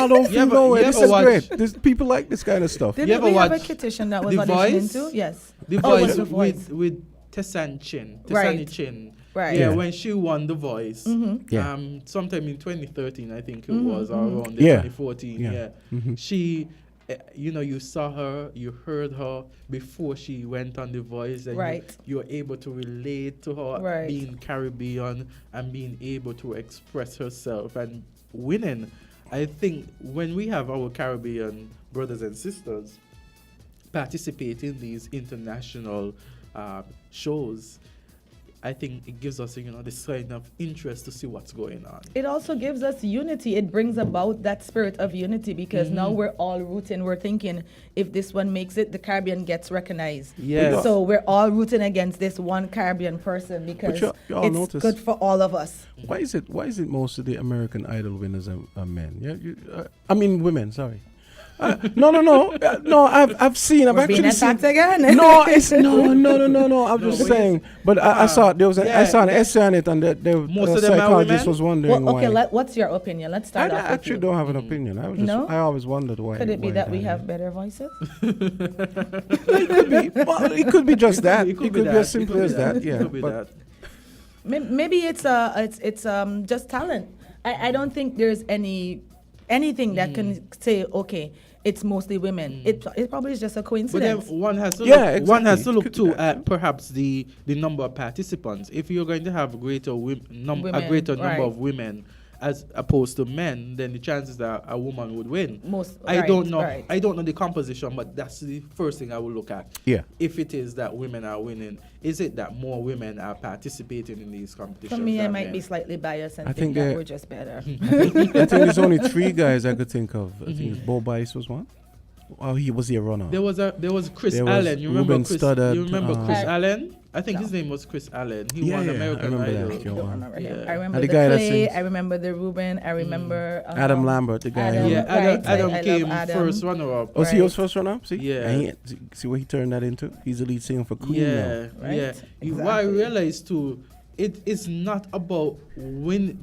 don't You feel ever- no way. you This ever is watch- great. People like this kind of stuff. Didn't You ever we have a watch competition that was The auditioned Voice? into? Yes. The Oh, it voice was The Voice. with Tessan Chin. Right. Tessani Chin. Right. Yeah, Yeah. when she won The Voice. Yeah. Sometime in 2013, I think it was, or around Yeah. 2014. Yeah. Yeah. She, you saw her, you heard her before she went on The Voice, and Right. you were able to relate to her Right. being Caribbean and being able to express herself and winning. I think when we have our Caribbean brothers and sisters participate in these international shows, I think it gives us, this kind of interest to see what's going on. It also gives us unity. It brings about that spirit of unity because now Mm-hmm. we're all rooting. We're thinking if this one makes it, the Caribbean gets recognized. Yes. So we're all rooting against this one Caribbean person because you all it's notice- good for all of us. Why is it most of the American Idol winners are men? Yeah, I mean women. Sorry. No. I've seen. I've We're being actually seen. attacked again. No, it's no. I'm just saying. But I saw there was I yeah. saw an essay on it, and the Most of them are psychologist women? was wondering Well, okay, why. what's your opinion? Let's I start off with actually you. don't have an opinion. No? I always wondered why. Could it be why that we had have it. better voices? Well, it could be just that. It could be that. as simple as that. Yeah. It could be but that. Maybe it's just talent. I don't think there's anything that can say okay, it's mostly women. It probably is just a But then coincidence. one has to Yeah, look, one has exactly. to It look could too be that. at perhaps the number of participants. If you're going to have a greater number Women, right. of women as opposed to men, then the chances that a woman would win. Right, don't know. right. I don't know the composition, but that's the first thing I will look at. Yeah. If it is that women are winning, is it that more women are participating in these competitions? For me, I than might men? be slightly biased and I think think that that- we're just better. I think there's only 3 guys I could think of. I think Bo Bice was one. Oh, he was a runner. There was Chris There was Allen. You remember Ruben Chris? Studdard, You remember Chris Uh, Allen? I think no. his name was Chris Allen. He Yeah, won yeah, I American remember that. Idol. Yo, I don't man. remember him. Yeah. I remember And the the guy that Clay. sings- I remember the Ruben. I remember Adam Lambert, the guy. Adam. who- Yeah, Right, Adam I love came Adam. first runner-up. Oh, so he was Right. first runner up? See? Yeah. And see what he turned that into? He's the lead singer for Queen Yeah, now. Right? yeah. What I Exactly. realized too, it is not about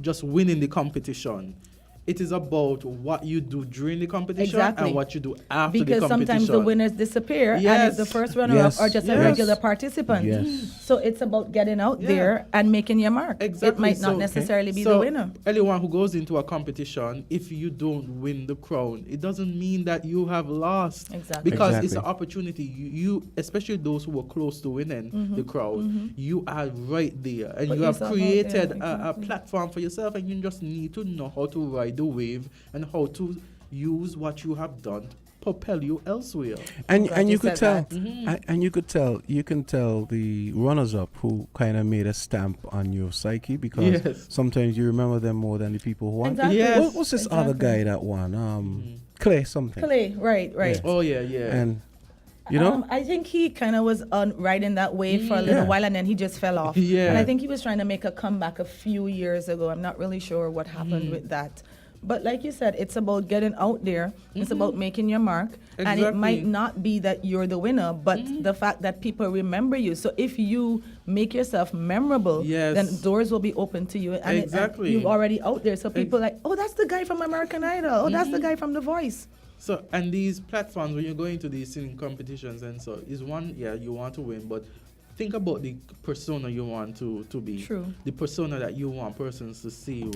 just winning the competition. It is about what you do during the competition Exactly. and what you do after because the competition. sometimes the winners disappear and Yes. it's the first runner-up Yes. or just a Yes. regular participant. Yes. So it's about getting out Yeah. there and making your mark. Exactly. It might not So- necessarily be so the winner. anyone who goes into a competition, if you don't win the crown, it doesn't mean that you have lost. Exactly. Because it's Exactly. an opportunity. You especially those who are close to winning the crown, you are right there, and Put you have yourself out created there, a exactly. platform for yourself, and you just need to know how to ride the wave and how to use what you have done to propel you elsewhere. And glad and you you could said tell, that. and you can tell the runners up who kind of made a stamp on your psyche because Yes. sometimes you remember them more than the people who won. Exactly. Yes. What's this other Exactly. guy that won? Clay something. Clay, right. Yeah. Oh yeah. And You know? I think he kind of was on riding that wave for a little while, and then he just fell off. Yeah. And I think he was trying to make a comeback a few years ago. I'm not really sure what happened with that. But like you said, it's about getting out there. It's about making your mark. And it might not be that you're the winner, but the fact that people remember you. So if you make yourself memorable, then doors will be open to you. And, and you're already out there. So people like, oh, that's the guy from American Idol. Oh, that's the guy from The Voice. So, and these platforms, when you're going to these singing competitions and so, is one, you want to win, but think about the persona you want to be. True. The persona that you want persons to see you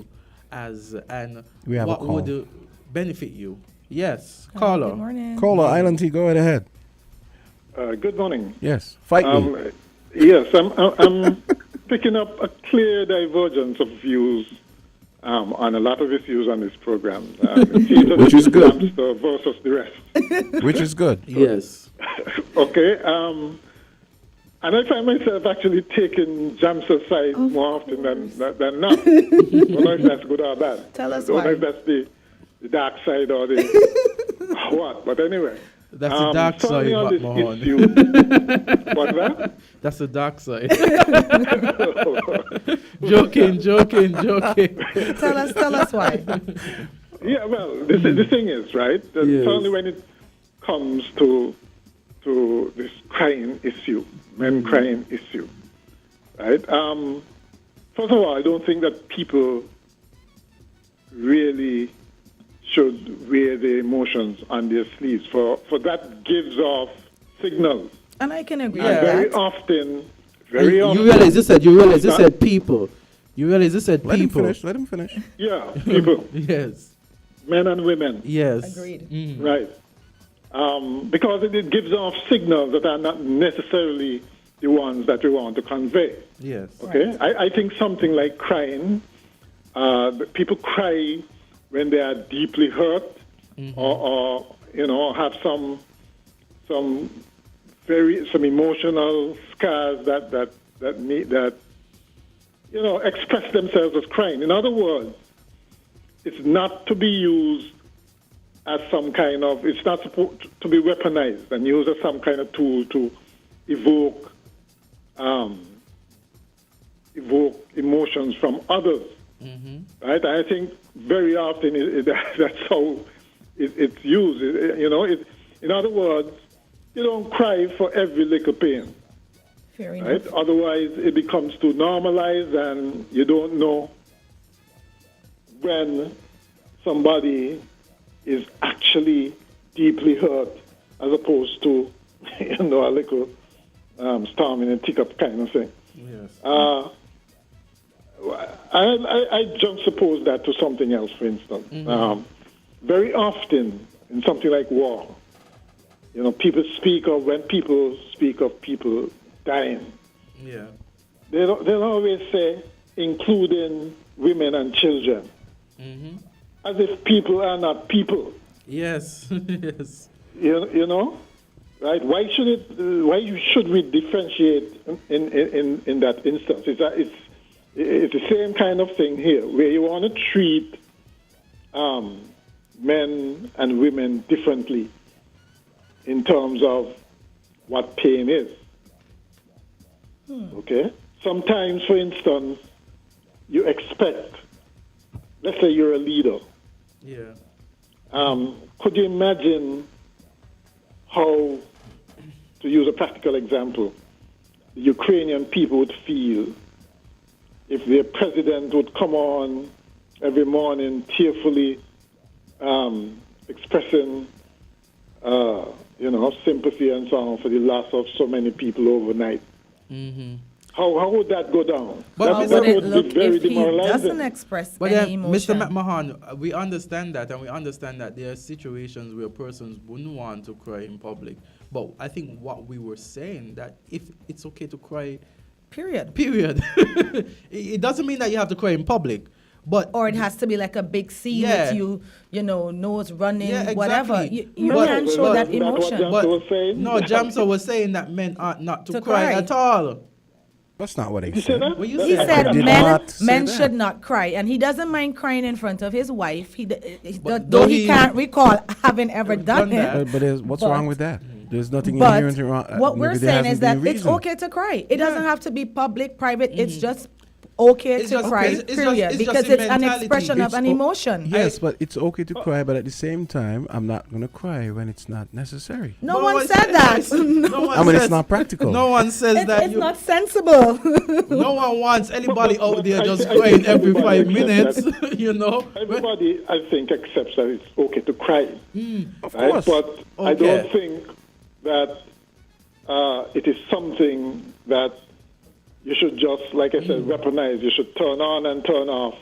as, and We have a what call. would benefit you. Yes, caller. Good morning. Caller, Island T, go right ahead. Good morning. Yes, fight me. Yes, I'm picking up a clear divergence of views on a lot of issues on this program. Which is good. Jamster versus the rest. Which is good. Yes. Okay. And I find myself actually taking Jamster's side more often than not. I don't know if that's good or bad. Tell us I don't know why. if that's the dark side or the what. But anyway. That's the dark side, certainly on Matt this Mahon. issue- What's that? That's the dark side. joking. Tell us why. Yeah, well, the thing is, right, that certainly when it comes to this crying issue, men crying issue, right, first of all, I don't think that people really should wear their emotions on their sleeves, for that gives off signals. And I can agree And with very that. often, You realize this said, people. You realize this said Let him people. finish. Let him finish. yeah, people, Yes. men and women. Yes. Agreed. Right. Because it gives off signals that are not necessarily the ones that we want to convey. Yes. Okay? I think something like crying, people cry when they are deeply hurt or have some emotional scars that express themselves as crying. In other words, it's not to be used as some kind of, it's not supposed to be weaponized and used as some kind of tool to evoke emotions from others. Right? I think very often that's how it's used. In other words, you don't cry for every little pain. Fair Right? enough. Otherwise, it becomes too normalized, and you don't know when somebody is actually deeply hurt, as opposed to a little storm in a teacup kind of thing. Yes. I juxtapose that to something else, for instance. Very often, in something like war, when people speak of people dying, Yeah. they'll always say, including women and children, as if people are not people. Yes. Yes. You know, right? Why should we differentiate in that instance? It's the same kind of thing here, where you want to treat men and women differently in terms of what pain is. Okay? Sometimes, for instance, you expect, let's say you're a leader. Yeah. Could you imagine how, to use a practical example, the Ukrainian people would feel if their president would come on every morning tearfully expressing, sympathy and so on for the loss of so many people overnight? How would that go down? But How that would it would look be very if he demoralizing. doesn't express But any Mr. emotion? McMahon, we understand that, and we understand that there are situations where persons wouldn't want to cry in public. But I think what we were saying, that if it's okay to cry, Period. it doesn't mean that you have to cry in public. But Or it has to be like a big scene Yeah. with you, nose running, Yeah, exactly. whatever. You But- can't show but- that Isn't that what emotion. Jamsa was saying? no, Jamsa was saying that men ought not to To cry cry. at all. That's not what he You say said. that? What you He said? said did men not say that. should not cry, and he doesn't mind crying in front of his wife. But Though though he he- can't recall having ever done Done that. it. But what's But- wrong with that? There's nothing But inherent wrong. what we're maybe there saying hasn't is that been a it's reason. okay to cry. It doesn't have to be public, private. It's just okay It's to just- cry, it's just- period. it's just Because a it's an mentality. expression of It's an o- emotion. Yes, but it's okay to cry, but at the same time, I'm not going to cry when it's not necessary. No one said that. No one I mean, it's says- not practical. No one says that It's you. not sensible. No one wants anybody But out there I- just I crying think every everybody 5 minutes. accepts You know. Everybody, I think, accepts that it's okay to cry. Of Right? course. But I Okay. don't think that it is something that you should just, like I said, weaponize. You should turn on and turn off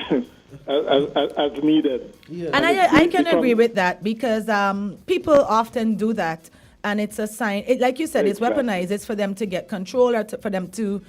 as needed. And I can agree with that because people often do that. And it's a sign, like you said, it's Exactly. weaponized. It's for them to get control or for them to,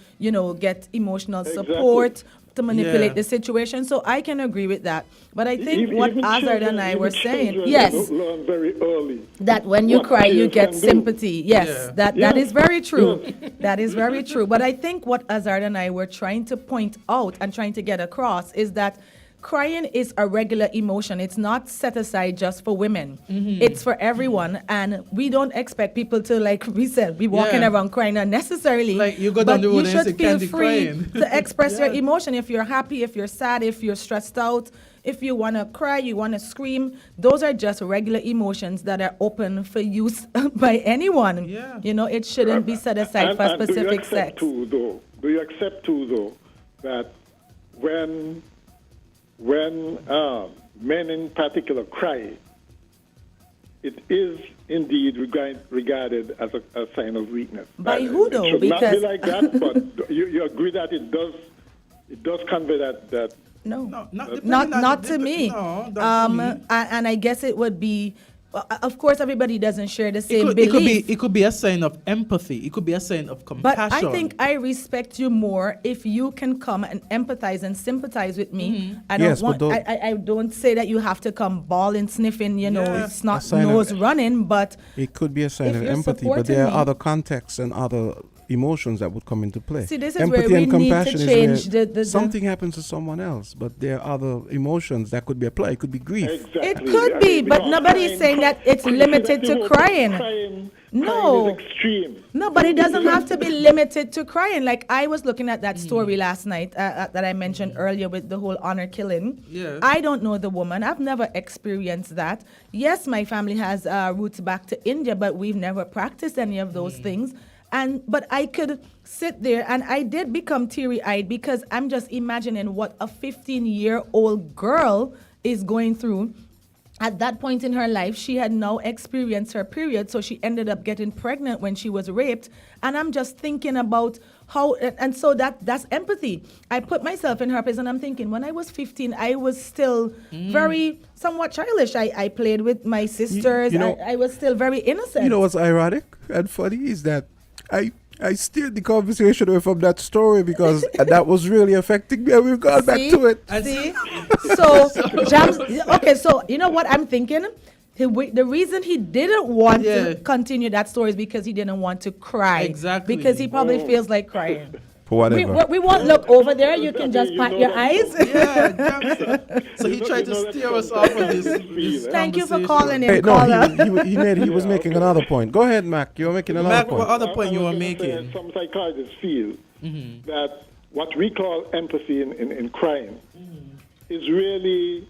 get emotional Exactly. support, to manipulate Yeah. the situation. So I can agree with that. But I think Even- what even Azard children- and I even were saying, children yes, learn very early. that when you what cry, you tears get can do. sympathy. Yes, Yeah. that Yeah. is very true. Yeah. That is very true. But I think what Azard and I were trying to point out and trying to get across is that crying is a regular emotion. It's not set aside just for women. It's for everyone. And we don't expect people to, like we said, be walking Yeah. around crying unnecessarily. Like, you go but down the road you and should see feel Candy free crying. to express your Yeah. emotion. If you're happy, if you're sad, if you're stressed out, if you want to cry, you want to scream, those are just regular emotions that are open for use by anyone. Yeah. It shouldn't be set aside for And do you specific accept sex. Do you accept too, though, that when men in particular cry, it is indeed regarded as a sign of weakness? By And who, though? It should not Because- be like that, but you agree that it does convey that No, No, not to me. No, not to me. And I guess it would be, of course, everybody doesn't share the same It belief. could be a sign of empathy. It could be a sign of But compassion. I think I respect you more if you can come and empathize and sympathize with me. I don't Yes, but want. don't- I don't say that you have to come bawling, sniffing. Yeah. It's not A sign of- nose running, but It could be a sign If of you're empathy, but supporting there are me- other contexts and other emotions that would come into play. See, this is empathy where we and need to compassion change is where the- something happens to someone else, but there are other emotions that could be applied. It could be grief. exactly. It could be, but because nobody's saying that it's limited to crying. No. Crying is extreme. No, but it doesn't have to be limited to crying. Like I was looking at that story last night that I mentioned earlier with the whole honor killing. Yeah. I don't know the woman. I've never experienced that. Yes, my family has roots back to India, but we've never practiced any of those things. But I could sit there and I did become teary-eyed because I'm just imagining what a 15-year-old girl is going through. At that point in her life, she had now experienced her period, so she ended up getting pregnant when she was raped. And I'm just thinking about how, and so that's empathy. I put myself in her place and I'm thinking, when I was 15, I was still very somewhat childish. I played with my sisters. you know- I was still very innocent. You know what's ironic and funny is that I steered the conversation away from that story because that was really affecting me, and we've gone back See? to it. See? So, Jams, okay, so you know what I'm thinking? The reason he didn't want Yeah. to continue that story is because he didn't want to cry. Exactly. Because he probably feels like crying. For whatever. We won't look over there. You can just You pat know your that- eyes. Yeah, so he tried to steer us off of this Thank you for conversation. calling in, Hey, caller. he was making another point. Go ahead, Mac. You were making another Mac, point. what other point I you was were gonna say making? Some psychologists feel that what we call empathy in crying is really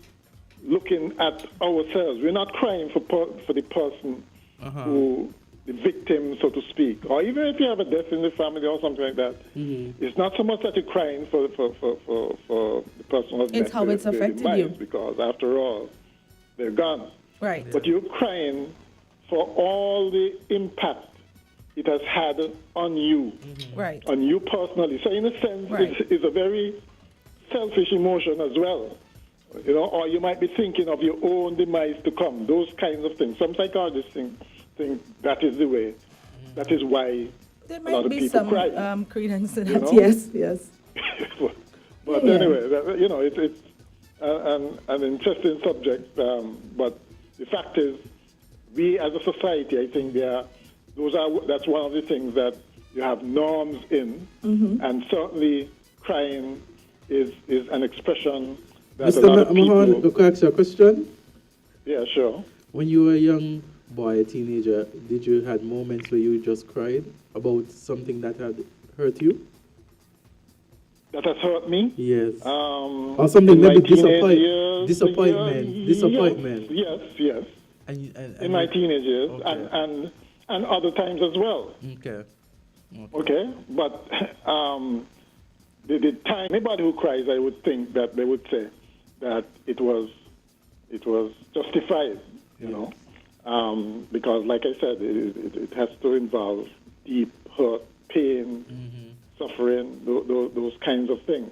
looking at ourselves. We're not crying for the person who, the victim, so to speak, or even if you have a death in the family or something like that. It's not so much that you're crying for the person who's It's how it's affected you. because after all, they're gone. Right. But you're crying for all the impact it has had on you, Right. on you personally. So in a sense, Right. it's a very selfish emotion as well. Or you might be thinking of your own demise to come, those kinds of things. Some psychologists think that is the way, that is why There a lot might of be people some cry. credence to You that. know? Yes, yes. But Yeah. anyway, it's an interesting subject. But the fact is, we as a society, I think that's one of the things that you have norms in, and certainly crying is an expression that a lot of Mr. Mahon, people. could I ask you a question? Yeah, sure. When you were a young boy, a teenager, did you had moments where you just cried about something that had hurt you? That has hurt me. Yes. Or something maybe disappointment. Disappointment. Yes. And In my teenage years, okay. and other times as well. Okay. But the time anybody who cries, I would think that they would say that it was justified, you know, because like I said, it has to involve deep hurt, pain, suffering, those kinds of things.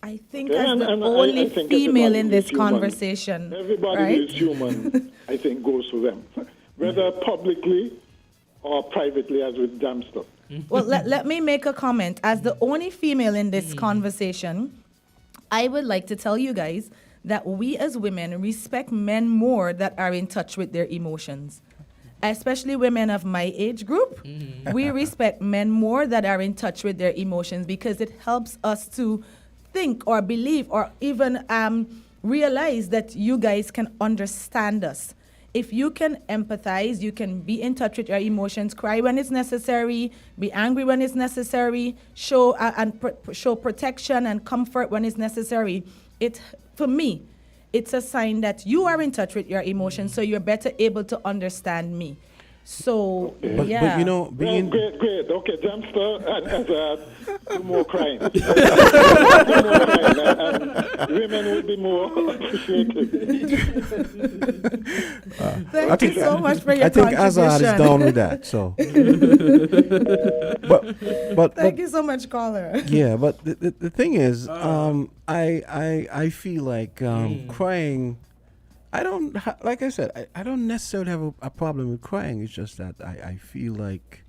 I think Okay, as the and only I think female in everybody this who's human, conversation, everybody right? who is human, I think, goes through them, whether publicly or privately, as with Damster. Well, let me make a comment. As the only female in this conversation, I would like to tell you guys that we as women respect men more that are in touch with their emotions. Especially women of my age group, we respect men more that are in touch with their emotions because it helps us to think or believe or even realize that you guys can understand us. If you can empathize, you can be in touch with your emotions, cry when it's necessary, be angry when it's necessary, show show protection and comfort when it's necessary. For me, it's a sign that you are in touch with your emotions, so you're better able to understand me. So, But yeah. you know, being Great. Okay, Jamster and Azard, do more crying. And women will be more appreciative. Thank you so much for your I think contribution. Azard is down with that. So, but Thank you so much, caller. yeah, but the thing is, I feel like crying. I don't like I said. I don't necessarily have a problem with crying. It's just that I feel like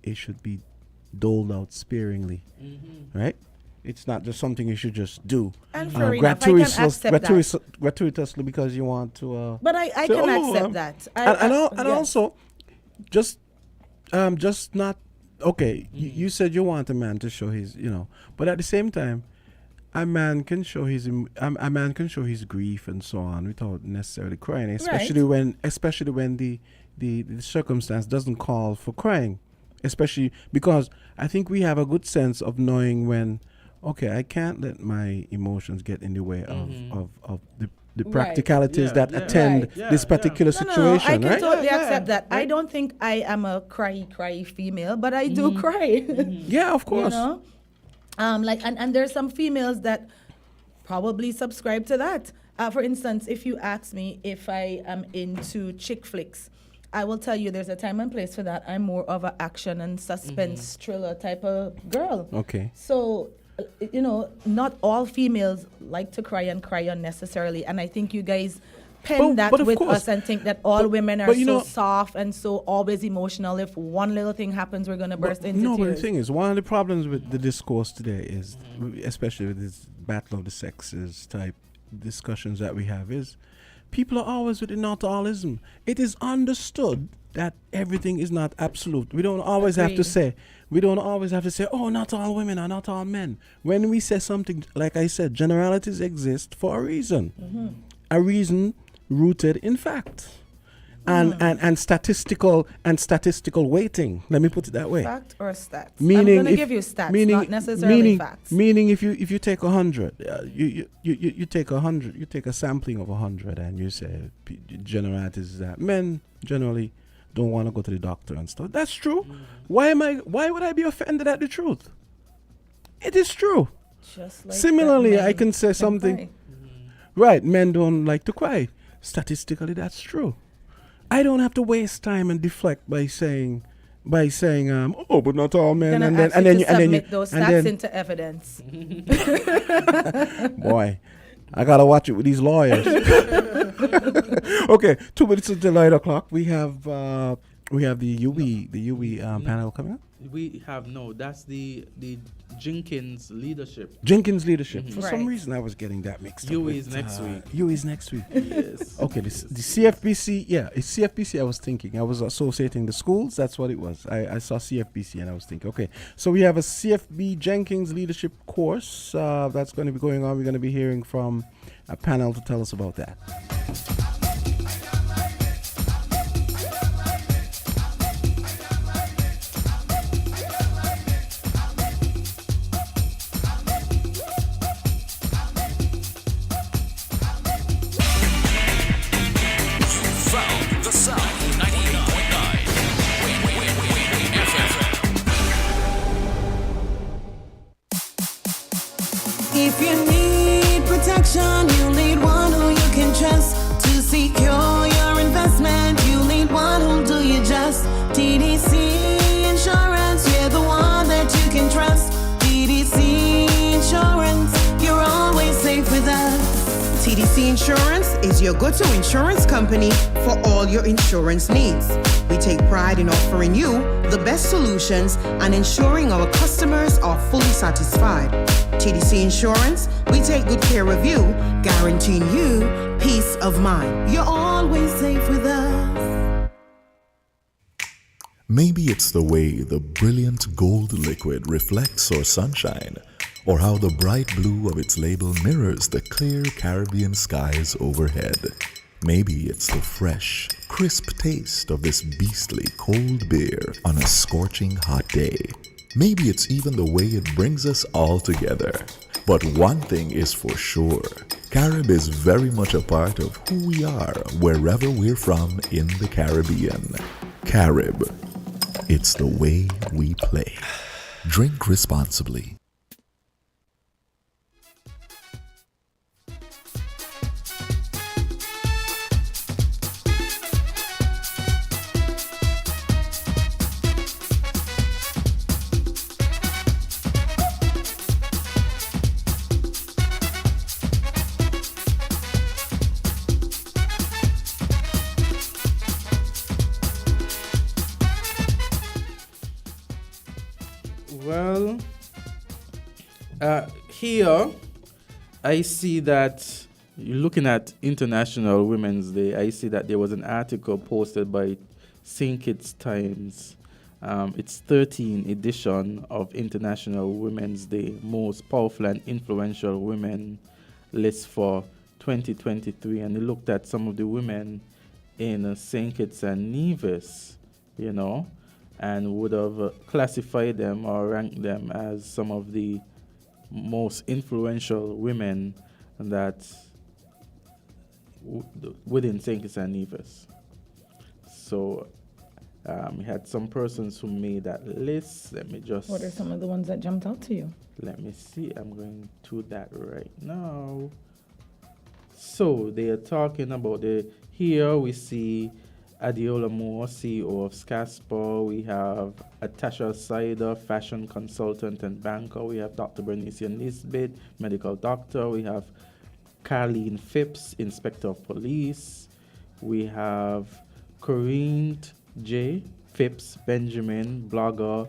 it should be doled out sparingly, right? It's not just something you should just do. And fair enough, I can accept that. Gratuitously because you want to. But I say, can accept that. And yes. also, just not okay. You said you want a man to show his, but at the same time, a man can show his grief and so on without necessarily crying, especially when the circumstance doesn't call for crying, especially because I think we have a good sense of knowing when, okay, I can't let my emotions get in the way of the practicalities that attend this particular situation. I can right? totally accept that. I don't think I am a cry female, but I do cry. Yeah, of course. And there's some females that probably subscribe to that. For instance, if you ask me if I am into chick flicks, I will tell you there's a time and place for that. I'm more of an action and suspense thriller type of girl. Okay. So, not all females like to cry and cry unnecessarily. And I think you guys pen that with us and think that all women are so soft and so always emotional. If one little thing happens, we're going to burst into tears. But the thing is, one of the problems with the discourse today is, especially with this battle of the sexes type discussions that we have, is people are always with the not-allism. It is understood that everything is not absolute. We don't always have to say, oh, not all women are not all men. When we say something, like I said, generalities exist for a reason. A reason rooted in fact and statistical weighting. Let me put it that way. Fact or stats? Meaning, I'm going to give you stats, not necessarily facts. Meaning, if you take 100, you take 100, you take a sampling of 100, and you say generalities is that men generally don't want to go to the doctor and stuff. That's true. Why would I be offended at the truth? It is true. Just like similarly, I can say something. Cry. Right, men don't like to cry. Statistically, that's true. I don't have to waste time and deflect by saying, oh, but not all men. And then you submit those stats into evidence. Boy, I gotta watch it with these lawyers. Okay, 2 minutes until 9 o'clock. We have the UE panel coming up. That's the Jenkins leadership. For some reason, I was getting that mixed up. UE is next week. UE is next week. Yes. Okay, the CFBC. Yeah, it's CFBC. I was thinking. I was associating the schools. That's what it was. I saw CFBC and I was thinking. Okay, so we have a CFB Jenkins leadership course that's going to be going on. We're going to be hearing from a panel to tell us about that. your go-to insurance company for all your insurance needs. We take pride in offering you the best solutions and ensuring our customers are fully satisfied. TDC Insurance, we take good care of you, guaranteeing you peace of mind. You're always safe with us. Maybe it's the way the brilliant gold liquid reflects our sunshine, or how the bright blue of its label mirrors the clear Caribbean skies overhead. Maybe it's the fresh, crisp taste of this beastly cold beer on a scorching hot day. Maybe it's even the way it brings us all together. But one thing is for sure, Carib is very much a part of who we are wherever we're from in the Caribbean. Carib, it's the way we play. Drink responsibly. Well, here I see that you're looking at International Women's Day. I see that there was an article posted by St. Kitts Times. It's 13th edition of International Women's Day, most powerful and influential women list for 2023. And they looked at some of the women in St. Kitts and Nevis, you know, and would have classified them or ranked them as some of the most influential women that within St. Kitts and Nevis. So we had some persons who made that list. Let me just... What are some of the ones that jumped out to you? Let me see. I'm going to that right now. So they are talking about here we see Adiola Moore, CEO of Scasper. We have Atasha Sider, fashion consultant and banker. We have Dr. Bernicia Nisbet, medical doctor. We have Carleen Phipps, inspector of police. We have Corinne J. Phipps Benjamin, blogger,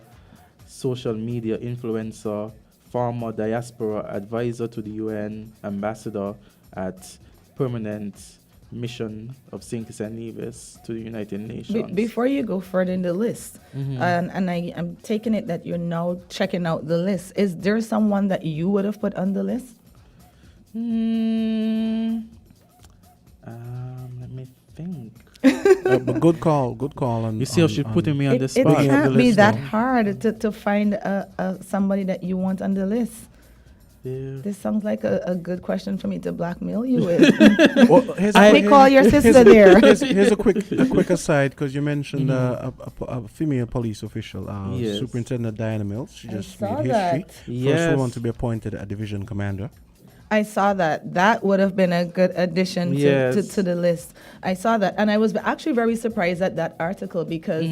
social media influencer, former diaspora advisor to the UN, ambassador at Permanent Mission of St. Kitts and Nevis to the United Nations. Before you go further in the list, and I'm taking it that you're now checking out the list, is there someone that you would have put on the list? Let me think. But good call. You see how she's putting me on the spot. It can't be that hard to find somebody that you want on the list. Yeah. This sounds like a good question for me to blackmail you with. Well, Let me call your sister there. Here's a quick aside, because you mentioned a female police official, Yes. Superintendent Diana Mills. She just saw made that. history. Yes. First woman to be appointed a division commander. I saw that. That would have been a good addition to the list. I saw that. And I was actually very surprised at that article because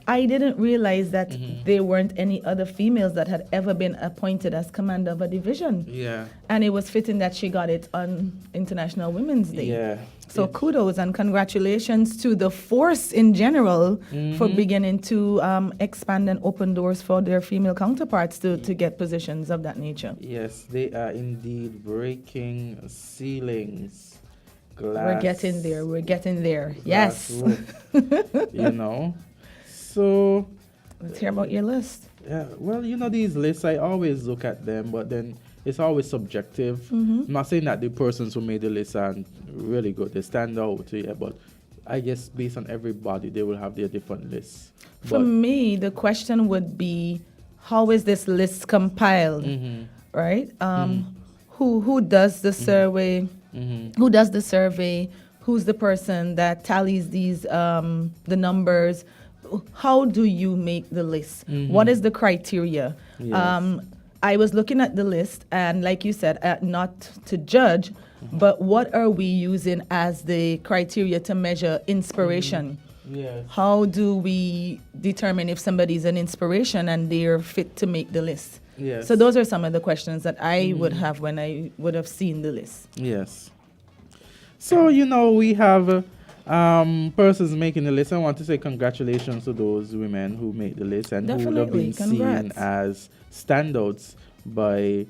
I didn't realize that there weren't any other females that had ever been appointed as commander of a division. Yeah. And it was fitting that she got it on International Women's Day. Yeah. So kudos and congratulations to the force in general for beginning to expand and open doors for their female counterparts to get positions of that nature. Yes, they are indeed breaking ceilings. We're getting there. Yes. You know. So let's hear about your list. Yeah, well, you know, these lists, I always look at them, but then it's always subjective. I'm not saying that the persons who made the list aren't really good. They stand out, yeah, but I guess based on everybody, they will have their different lists. For me, the question would be, how is this list compiled, right? Who does the survey? Who does the survey? Who's the person that tallies these the numbers? How do you make the list? What is the criteria? Yes. I was looking at the list, and like you said, not to judge, but what are we using as the criteria to measure inspiration? Yes. How do we determine if somebody's an inspiration and they're fit to make the list? Yes. So those are some of the questions that I would have when I would have seen the list. Yes. So, we have persons making the list. I want to say congratulations to those women who made the list and who would have been Definitely. seen Congrats. as standouts by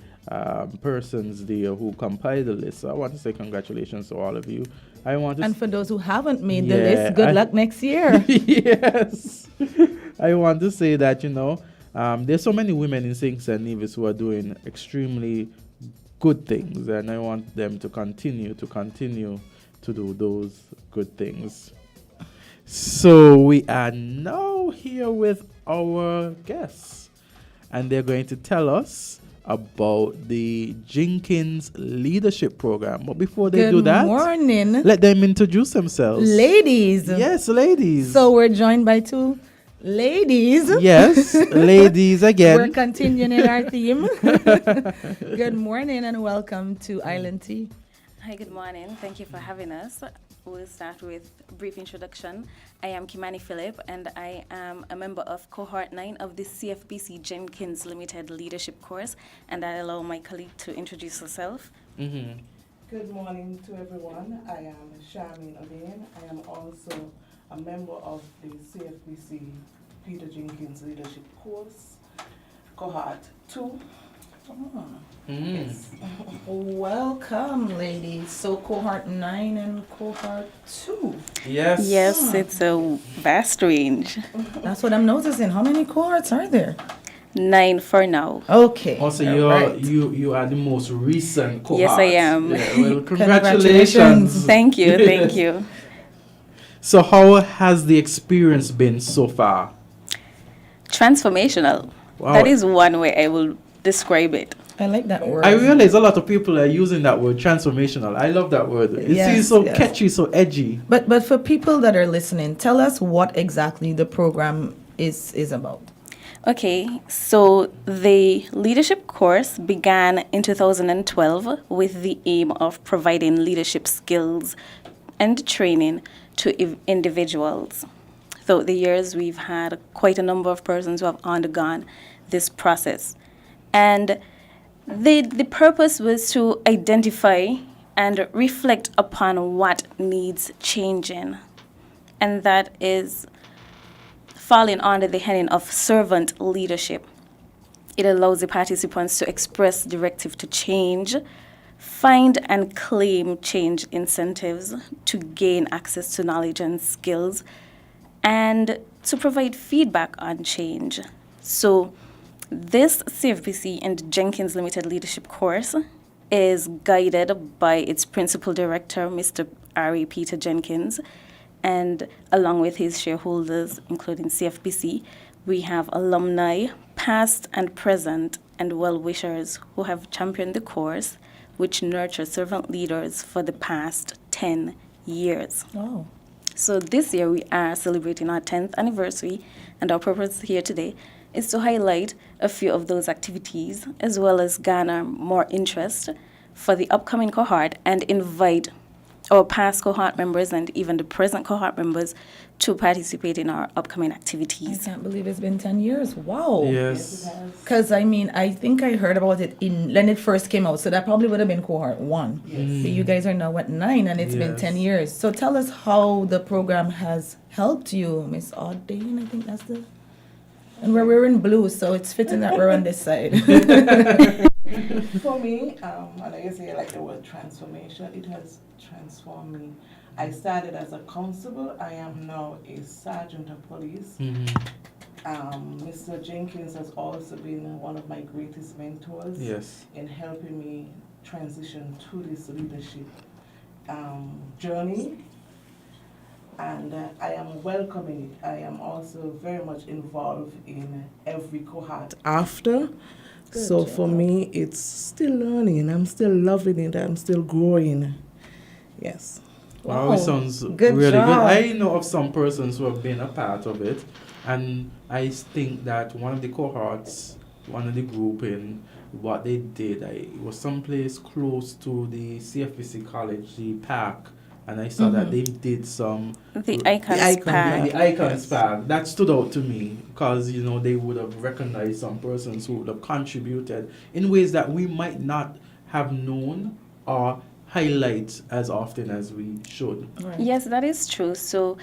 persons there who compiled the list. So I want to say congratulations to all of you. And for those who haven't made the Yeah, list, good luck next year. Yes. I want to say that, there's so many women in St. Nevis who are doing extremely good things, and I want them to continue to do those good things. So we are now here with our guests, and they're going to tell us about the Jenkins Leadership Program. But before they do that, Good morning, let them introduce themselves. ladies. Yes, ladies. So we're joined by two ladies. Yes, ladies again. We're continuing in our theme. Good morning and welcome to Island Tea. Hi, good morning. Thank you for having us. We'll start with a brief introduction. I am Kimani Phillip, and I am a member of Cohort 9 of the CFBC Jenkins Limited Leadership course, and I allow my colleague to introduce herself. Mm-hmm. Good morning to everyone. I am Charmaine Odean. I am also a member of the CFBC Peter Jenkins Leadership course, Cohort 2. Yes. Welcome, ladies. So cohort 9 and cohort 2. Yes. Yes, it's a vast range. That's what I'm noticing. How many cohorts are there? 9 for now. Okay. Also, all you are the most recent cohort. Yes, I am. Yeah, well, Congratulations. congratulations. Thank you, thank you. So, how has the experience been so far? Transformational. Wow. That is one way I will describe it. I like that word. I realize a lot of people are using that word, transformational. I love that word. It Yes, seems so yes. catchy, so edgy. But for people that are listening, tell us what exactly the program is about. Okay, so the leadership course began in 2012 with the aim of providing leadership skills and training to individuals. Throughout the years, we've had quite a number of persons who have undergone this process. And the purpose was to identify and reflect upon what needs changing. And that is falling under the heading of servant leadership. It allows the participants to express directive to change, find and claim change incentives to gain access to knowledge and skills, and to provide feedback on change. So this CFBC and Jenkins Limited Leadership course is guided by its principal director, Mr. R.A. Peter Jenkins, and along with his shareholders, including CFBC, we have alumni, past and present, and well-wishers who have championed the course, which nurtures servant leaders for the past 10 years. Oh. So this year we are celebrating our 10th anniversary, and our purpose here today is to highlight a few of those activities as well as garner more interest for the upcoming cohort and invite our past cohort members and even the present cohort members to participate in our upcoming I activities. can't believe it's been 10 years. Wow. Yes. Because, I think I heard about it when it first came out. So that probably would have been cohort 1. Yes. So you guys are now at 9 and it's been 10 years. So tell us how the program has helped you, Miss Audane. I think that's the... And we're wearing blue, so it's fitting that we're on this side. For me, and I say I like the word transformation, it has transformed me. I started as a constable. I am now a sergeant of police. Mr. Jenkins has also been one of my greatest mentors in helping me transition to this leadership journey. And I am welcoming it. I am also very much involved in every cohort after. So for me, it's still learning. I'm still loving it. I'm still growing. Yes. Wow, it sounds Good really job. good. I know of some persons who have been a part of it, and I think that one of the cohorts, one of the group in what they did, it was someplace close to the CFBC college, the park, and I saw that they did some... The Icons Park. The Icons Park. That stood out to me because, they would have recognized some persons who would have contributed in ways that we might not have known or highlight as often as we should. Right. Yes, that is true. So,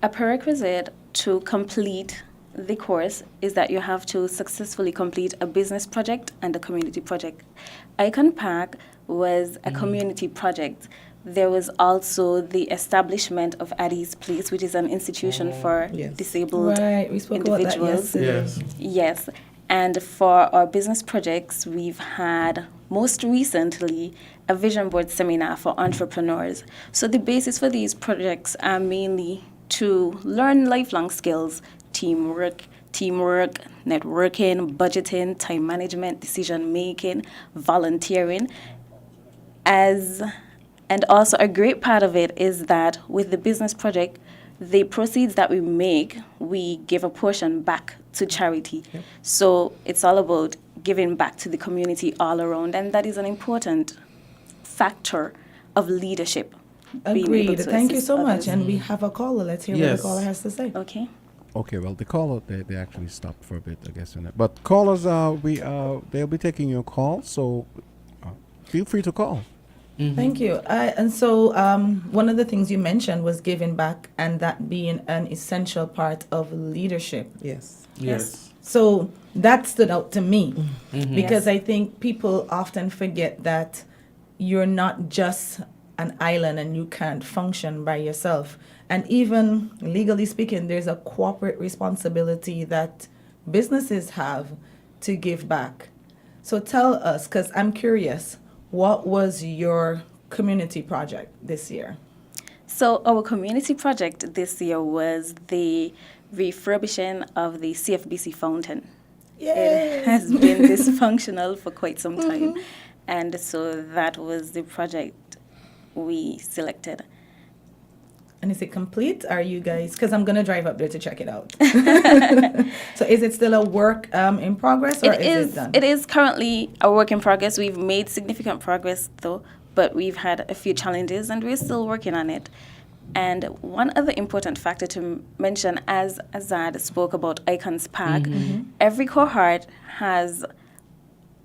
a prerequisite to complete the course is that you have to successfully complete a business project and a community project. Icon Park was a community project. There was also the establishment of Addie's Place, which is an institution for disabled Right, we spoke about that individuals. yesterday. Yes. And for our business projects, we've had most recently a vision board seminar for entrepreneurs. So the basis for these projects are mainly to learn lifelong skills, teamwork, networking, budgeting, time management, decision making, volunteering. And also a great part of it is that with the business project, the proceeds that we make, we give a portion back to charity. Yep. So it's all about giving back to the community all around, and that is an important factor of leadership. Agreed. Thank you so much. And we have a caller. Let's hear what the caller has to say. Okay. Okay, well, the caller, they actually stopped for a bit, I guess. But callers, they'll be taking your call, so feel free to call. Mm-hmm. Thank you. And so one of the things you mentioned was giving back, and that being an essential part of leadership. Yes. So that stood out to me because I think people often forget that you're not just an island and you can't function by yourself. And even legally speaking, there's a corporate responsibility that businesses have to give back. So tell us, because I'm curious, what was your community project this year? So our community project this year was the refurbishing of the CFBC fountain. Yay! It has been dysfunctional for quite some time. And so that was the project we selected. And is it complete? Are you guys, because I'm going to drive up there to check it out. So is it still a work in progress, or is it done? It is currently a work in progress. We've made significant progress though, but we've had a few challenges and we're still working on it. And one other important factor to mention, as Azard spoke about Icons Park, every cohort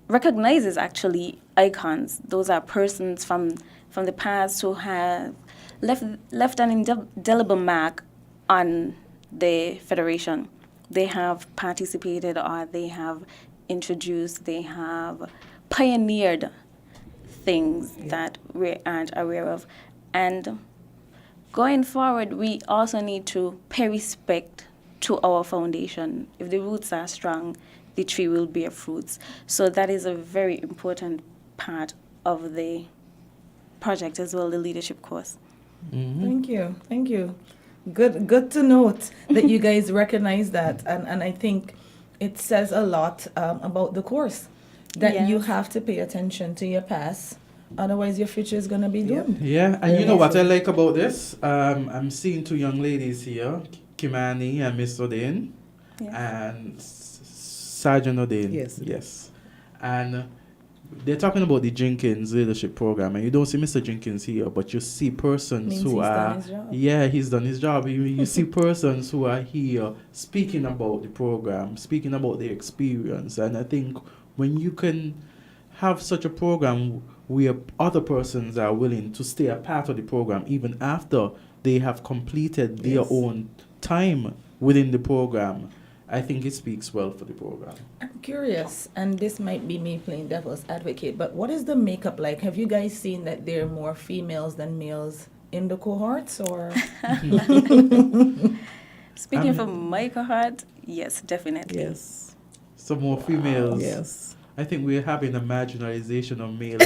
recognizes actually icons. Those are persons from the past who have left an indelible mark on the Federation. They have participated, or they have introduced, they have pioneered things that we aren't aware of. And going forward, we also need to pay respect to our foundation. If the roots are strong, the tree will bear fruits. So that is a very important part of the project as well, the leadership course. Thank you. Good to note that you guys recognize that, and I think it says a lot about the course, that you have to pay attention to your past, otherwise your future is going to be doomed. Yeah, and you know what I like about this? I'm seeing two young ladies here, Kimani and Miss Odin, and Sergeant Odin. Yes. And they're talking about the Jenkins leadership program, and you don't see Mr. Jenkins here, but you see persons who are... he's done his job. You see persons who are here speaking about the program, speaking about their experience, and I think when you can have such a program where other persons are willing to stay a part of the program even after they have completed their own time within the program, I think it speaks well for the program. I'm curious, and this might be me playing devil's advocate, but what is the makeup like? Have you guys seen that there are more females than males in the cohorts, or? Speaking from my cohort, yes, definitely. Yes. Some more females. Yes. I think we're having a marginalization of males.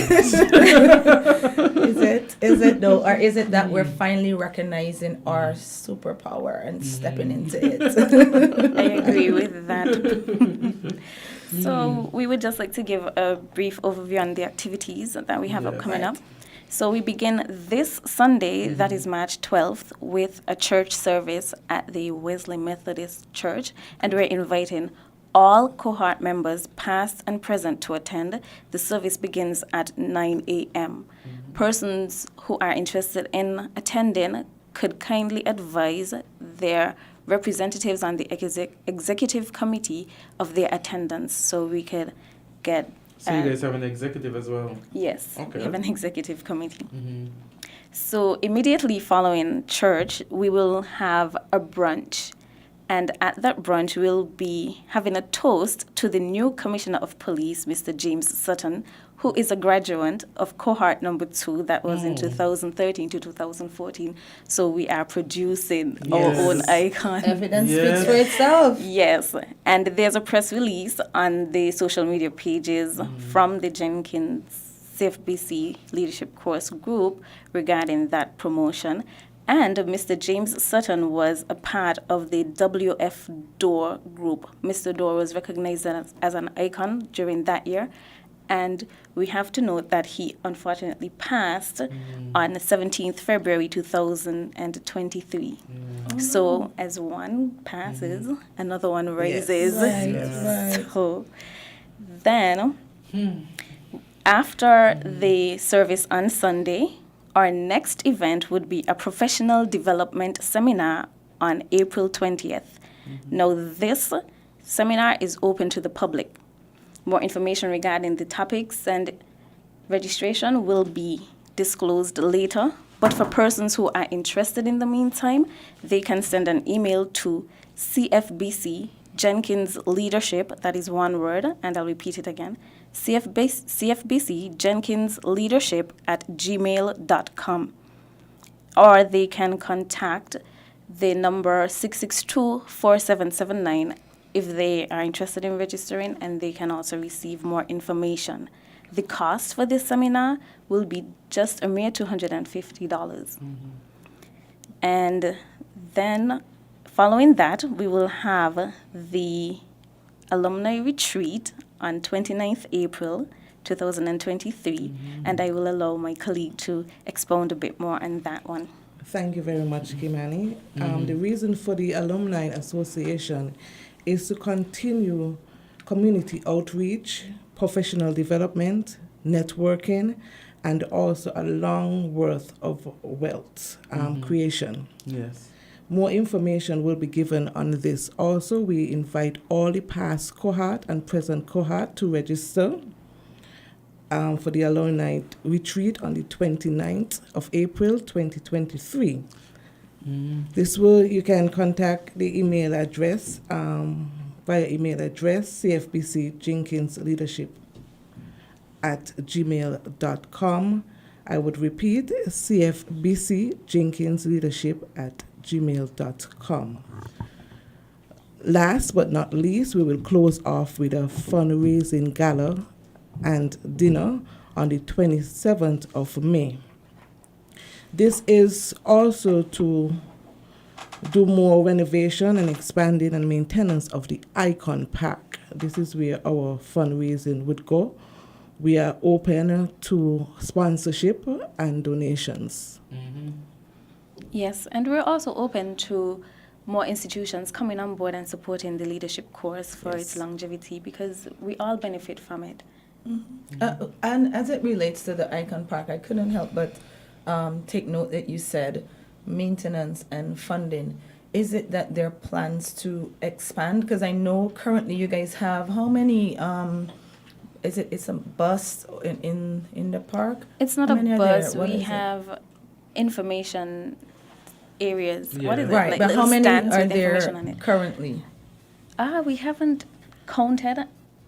Is it though, or is it that we're finally recognizing our superpower and stepping into it? I agree with that. So we would just like to give a brief overview on the activities that we have coming up. So we begin this Sunday, that is March 12th, with a church service at the Wesley Methodist Church, and we're inviting all cohort members, past and present, to attend. The service begins at 9 a.m. Persons who are interested in attending could kindly advise their representatives on the executive committee of their attendance, so we could get So you guys have an executive as well? Yes, Okay. we have an executive committee. Mm-hmm. So immediately following church, we will have a brunch. And at that brunch, we'll be having a toast to the new Commissioner of Police, Mr. James Sutton, who is a graduate of cohort number 2 that was in 2013 to 2014. So we are producing our own icon. Evidence speaks for itself. Yes, and there's a press release on the social media pages from the Jenkins CFBC Leadership Course group regarding that promotion. And Mr. James Sutton was a part of the WF Door group. Mr. Door was recognized as an icon during that year. And we have to note that he unfortunately passed on 17th February 2023. So as one passes, another one rises. Right. So then, after the service on Sunday, our next event would be a professional development seminar on April 20th. Now, this seminar is open to the public. More information regarding the topics and registration will be disclosed later. But for persons who are interested in the meantime, they can send an email to CFBC Jenkins Leadership, that is one word, and I'll repeat it again, CFBC Jenkins Leadership @gmail.com. Or they can contact the number 662-4779 if they are interested in registering, and they can also receive more information. The cost for this seminar will be just a mere $250. And then following that, we will have the alumni retreat on 29th April 2023, and I will allow my colleague to expound a bit more on that one. Thank you very much, Kimani. The reason for the Alumni Association is to continue community outreach, professional development, networking, and also a long worth of wealth creation. Yes. More information will be given on this. Also, we invite all the past cohort and present cohort to register for the alumni retreat on the 29th of April 2023. You can contact the email address via email address cfbcjenkinsleadership@gmail.com. I would repeat, cfbcjenkinsleadership@gmail.com. Last but not least, we will close off with a fundraising gala and dinner on the 27th of May. This is also to do more renovation and expanding and maintenance of the Icon Park. This is where our fundraising would go. We are open to sponsorship and donations. Yes, and we're also open to more institutions coming on board and supporting the leadership course for its longevity, because we all benefit from it. And as it relates to the Icon Park, I couldn't help but take note that you said maintenance and funding. Is it that there are plans to expand? Because I know currently you guys have how many? It's a bus in the park? It's not How a many are bus. there? What We is it? have information areas. Yeah. What is Right, it? but how little many stands are with information on there it. currently? We haven't counted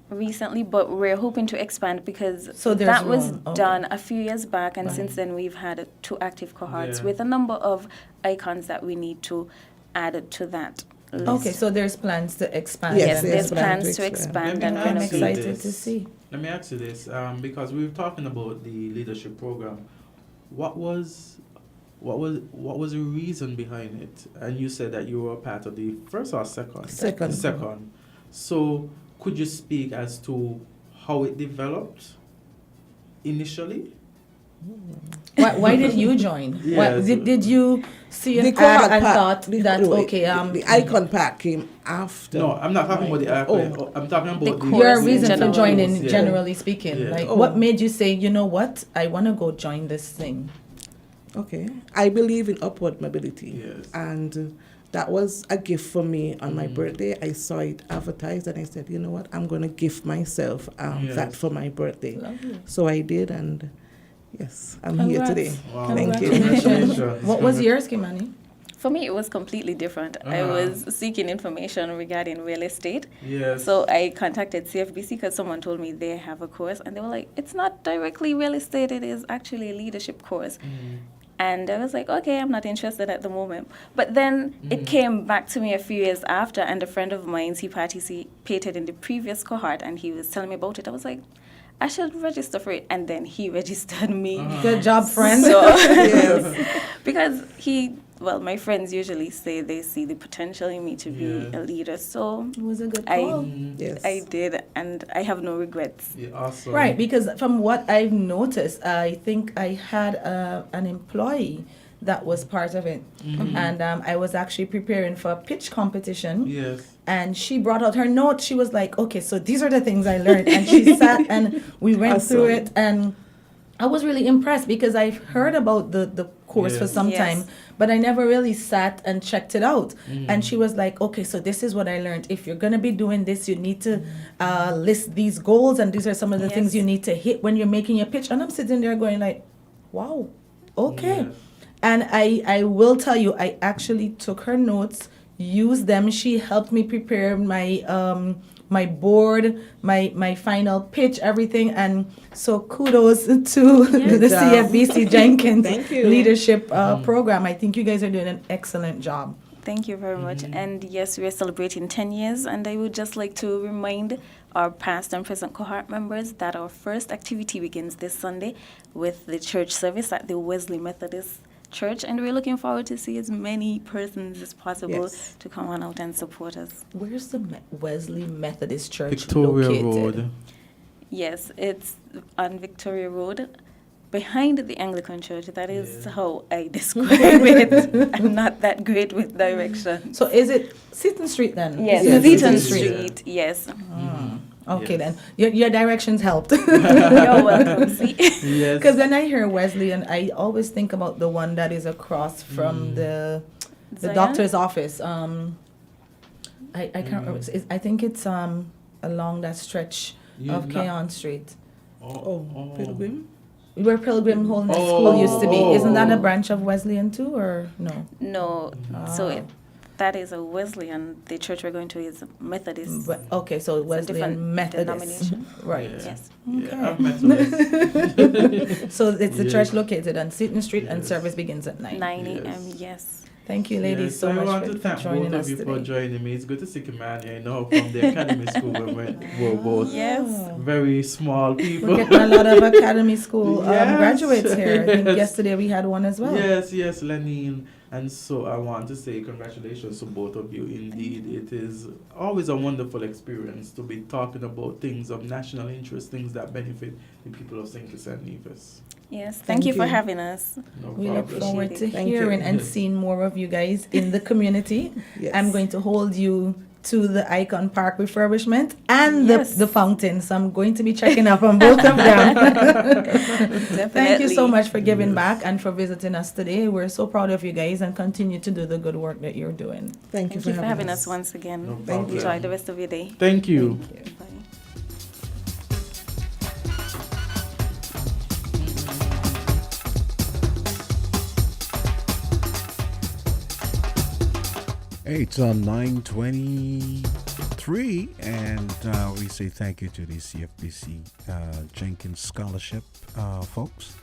recently, but we're hoping to expand because So there's that was room. Okay. done a few years back, and since then we've had 2 active cohorts with a number of icons that we need to add to that list. Okay, so there's plans to expand. Yes, then. there's plans to expand and Let me I'm ask you renovate. excited this. to see. Let me ask you this, because we were talking about the leadership program. What was the reason behind it? And you said that you were a part of the first or second? Second. The second. So could you speak as to how it developed initially? Why did you join? Yes. Did you see The an cohort ad and park- thought the- that, wait, okay, the Icon Park came after. No, I'm not talking about the airplane. I'm talking about the your course reason for general. joining, Yeah. generally speaking? Yeah. Like, what made you say, you know what, I want to go join this thing? Okay. I believe in upward mobility. Yes. And that was a gift for me on my birthday. I saw it advertised and I said, you know what, I'm going to gift myself that for my birthday. Lovely. So I did, and yes, I'm here today. Wow. Thank you. Congratulations. What was yours, Kimani? For me, it was completely different. I was seeking information regarding real estate. Yes. So I contacted CFBC because someone told me they have a course, and they were like, it's not directly real estate, it is actually a leadership course. And I was like, okay, I'm not interested at the moment. But then it came back to me a few years after, and a friend of mine, he participated in the previous cohort, and he was telling me about it. I was like, I should register for it. And then he registered me. Good job, friend. So, yes. Because my friends usually say they see the potential in me to be a leader. So it was a good call. I did, and I have no regrets. Yeah, awesome. Right, because from what I've noticed, I think I had an employee that was part of it. And I was actually preparing for a pitch competition. Yes. And she brought out her notes. She was like, okay, so these are the things I learned. And she sat and we went through it. And I was really impressed because I've heard about the course for some time, but I never really sat and checked it out. And she was like, okay, so this is what I learned. If you're going to be doing this, you need to list these goals, and these are some of the things you need to hit when you're making your pitch. And I'm sitting there going like, wow, okay. Yes. And I will tell you, I actually took her notes, used them. She helped me prepare my my board, my final pitch, everything. And so kudos to the CFBC Jenkins Leadership Program. I think you guys are doing an excellent job. Thank you very much. And yes, we are celebrating 10 years, and I would just like to remind our past and present cohort members that our first activity begins this Sunday with the church service at the Wesley Methodist Church, and we're looking forward to see as many persons as possible to come on out and support us. Where's the Wesley Methodist Church Victoria located? Road. Yes, it's on Victoria Road, behind the Anglican Church. That is how I describe it. I'm not that great with direction. So is it Seaton Street then? Yes, Seaton Street. Yes. Okay, then your directions helped. You're welcome. See? Because when I hear Wesleyan, I always think about the one that is across from the doctor's office. I can't remember. I think it's along that stretch of Keon Street. Pilgrim? Where Pilgrim Holiness School used to be. Isn't that a branch of Wesleyan too, or no? No. So that is a Wesleyan. The church we're going to is Methodist. Okay, so Wesleyan Methodist. Denomination. Right. Yes. Okay. Methodist. So it's the church located on Seaton Street, and service begins at 9. 9 a.m. Yes. Thank you, ladies, so much I want for to thank joining both us of you today. for joining me. It's good to see Kimani. I know from the academy school we were both very small people. We're getting a lot of academy school Yes. graduates here. I think Yes. yesterday we had one as well. Yes, Lenine. And so I want to say congratulations to both of you. Indeed, it is always a wonderful experience to be talking about things of national interest, things that benefit the people of St. Kitts and Nevis. Yes, thank you for having us. No We problem. look forward to Thank hearing you. and seeing more of you guys in the community. Yes. I'm going to hold you to the Icon Park refurbishment and the fountain. So I'm going to be checking up on both of them. Thank you so much for giving back and for visiting us today. We're so proud of you guys, and continue to do the good work that you're doing. Thank you Thank for you for having us. us once again. No problem. Enjoy the rest of your day. Thank you. Bye. It's on 9:23, and we say thank you to the CFBC Jenkins Scholarship folks.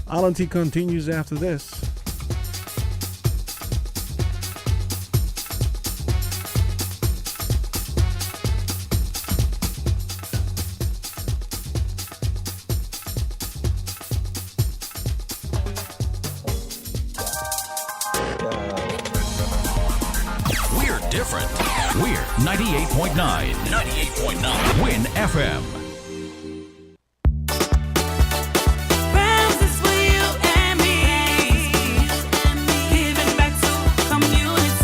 Alan T continues after this. We're different. We're 98.9. 98.9. Win FM. Friends is for you and me. Giving back to community.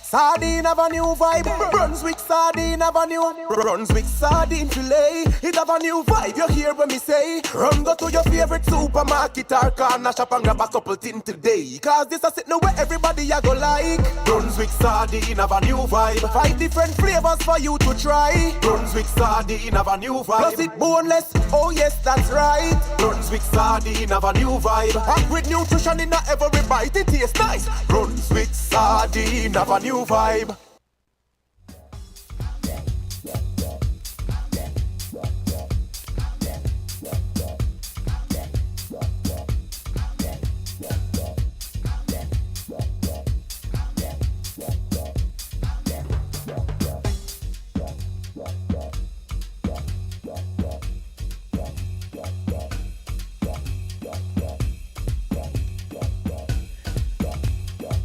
Sardine have a new vibe. Brunswick sardine have a new. Brunswick sardine fillet. It have a new vibe. You hear what me say? Run go to your favorite supermarket or corner shop and grab a couple things today. Cause this a sitting where everybody a go like. Brunswick sardine have a new vibe. 5 different flavors for you to try. Brunswick sardine have a new vibe. Plus it boneless. Oh yes, that's right. Brunswick sardine have a new vibe. Packed with nutrition in every bite. It tastes nice. Brunswick sardine have a new vibe.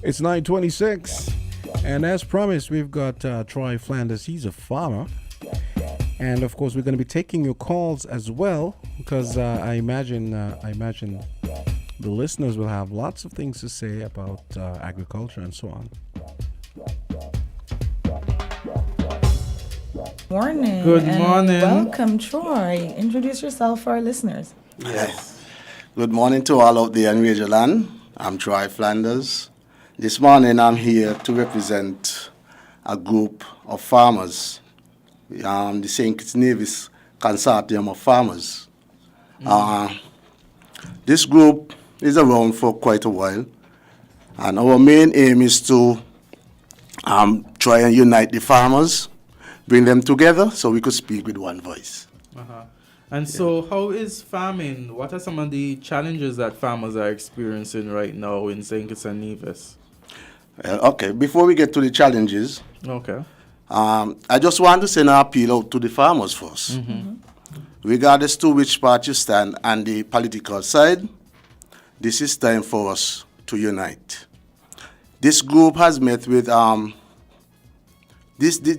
It's 9:26, and as promised, we've got Troy Flanders. He's a farmer, and of course, we're going to be taking your calls as well, because I imagine the listeners will have lots of things to say about agriculture and so on. Morning. Good and morning. Welcome, Troy. Introduce yourself for our listeners. Yes. Good morning to all out there in Radio Land. I'm Troy Flanders. This morning I'm here to represent a group of farmers, the St. Kitts Nevis Consortium of Farmers. This group is around for quite a while, and our main aim is to try and unite the farmers, bring them together so we could speak with one voice. And so how is farming? What are some of the challenges that farmers are experiencing right now in St. Kitts and Nevis? Okay, before we get to the challenges, I just want to send an appeal out to the farmers first. Regardless to which part you stand on the political side, this is time for us to unite. This group has met with the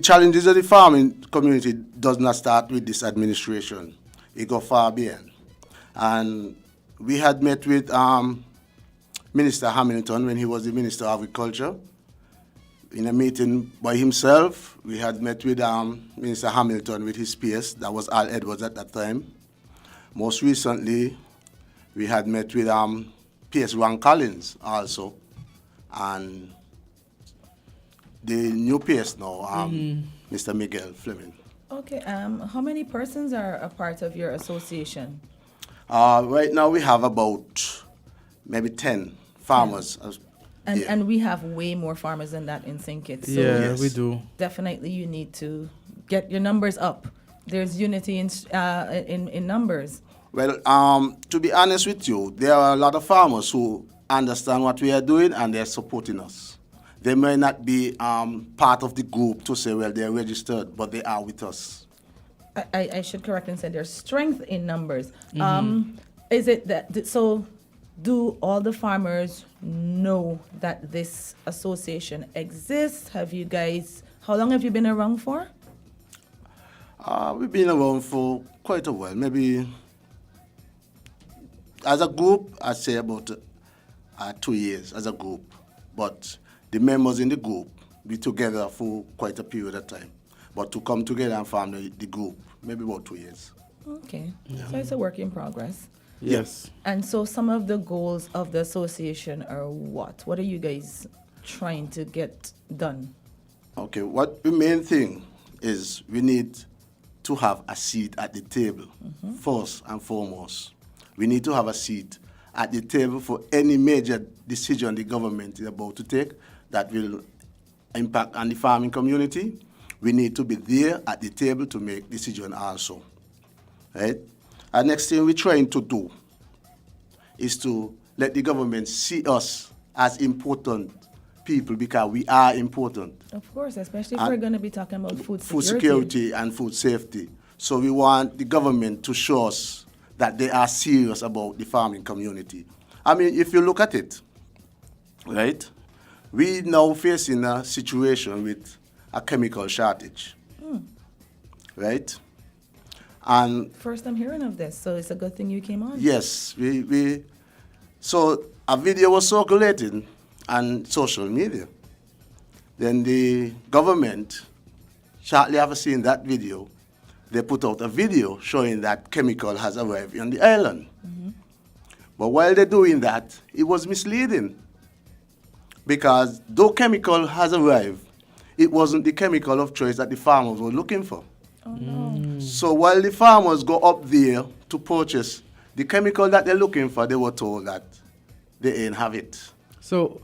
challenges of the farming community does not start with this administration. It goes far beyond. And we had met with Minister Hamilton when he was the Minister of Agriculture. In a meeting by himself, we had met with Minister Hamilton with his PS, that was Al Edwards at that time. Most recently, we had met with PS Ron Collins also, and the new PS now, Mr. Miguel Fleming. Okay, how many persons are a part of your association? Right now we have about maybe 10 farmers. And we have way more farmers than that in St. Kitts. So Yeah, we do. Definitely you need to get your numbers up. There's unity in numbers. Well, to be honest with you, there are a lot of farmers who understand what we are doing and they're supporting us. They may not be part of the group to say, well, they're registered, but they are with us. I should correct and say there's strength in numbers. Is it that, so do all the farmers know that this association exists? Have you guys, how long have you been around for? We've been around for quite a while, maybe as a group, I'd say about 2 years as a group. But the members in the group, we together for quite a period of time. But to come together and form the group, maybe about 2 years. Okay, so it's a work in progress. Yes. And so some of the goals of the association are what? What are you guys trying to get done? Okay, what the main thing is we need to have a seat at the table, first and foremost. We need to have a seat at the table for any major decision the government is about to take that will impact on the farming community. We need to be there at the table to make decision also, right? And next thing we're trying to do is to let the government see us as important people because we are important. Of course, especially if we're going to be talking about food security. Food security and food safety. So we want the government to show us that they are serious about the farming community. I mean, if you look at it, right, we now facing a situation with a chemical shortage, right? And first I'm hearing of this, so it's a good thing you came on. yes, so a video was circulating on social media Then the government, shortly after seeing that video, they put out a video showing that chemical has arrived on the island. But while they're doing that, it was misleading. Because though chemical has arrived, it wasn't the chemical of choice that the farmers were looking for. So while the farmers go up there to purchase the chemical that they're looking for, they were told that they ain't have it. So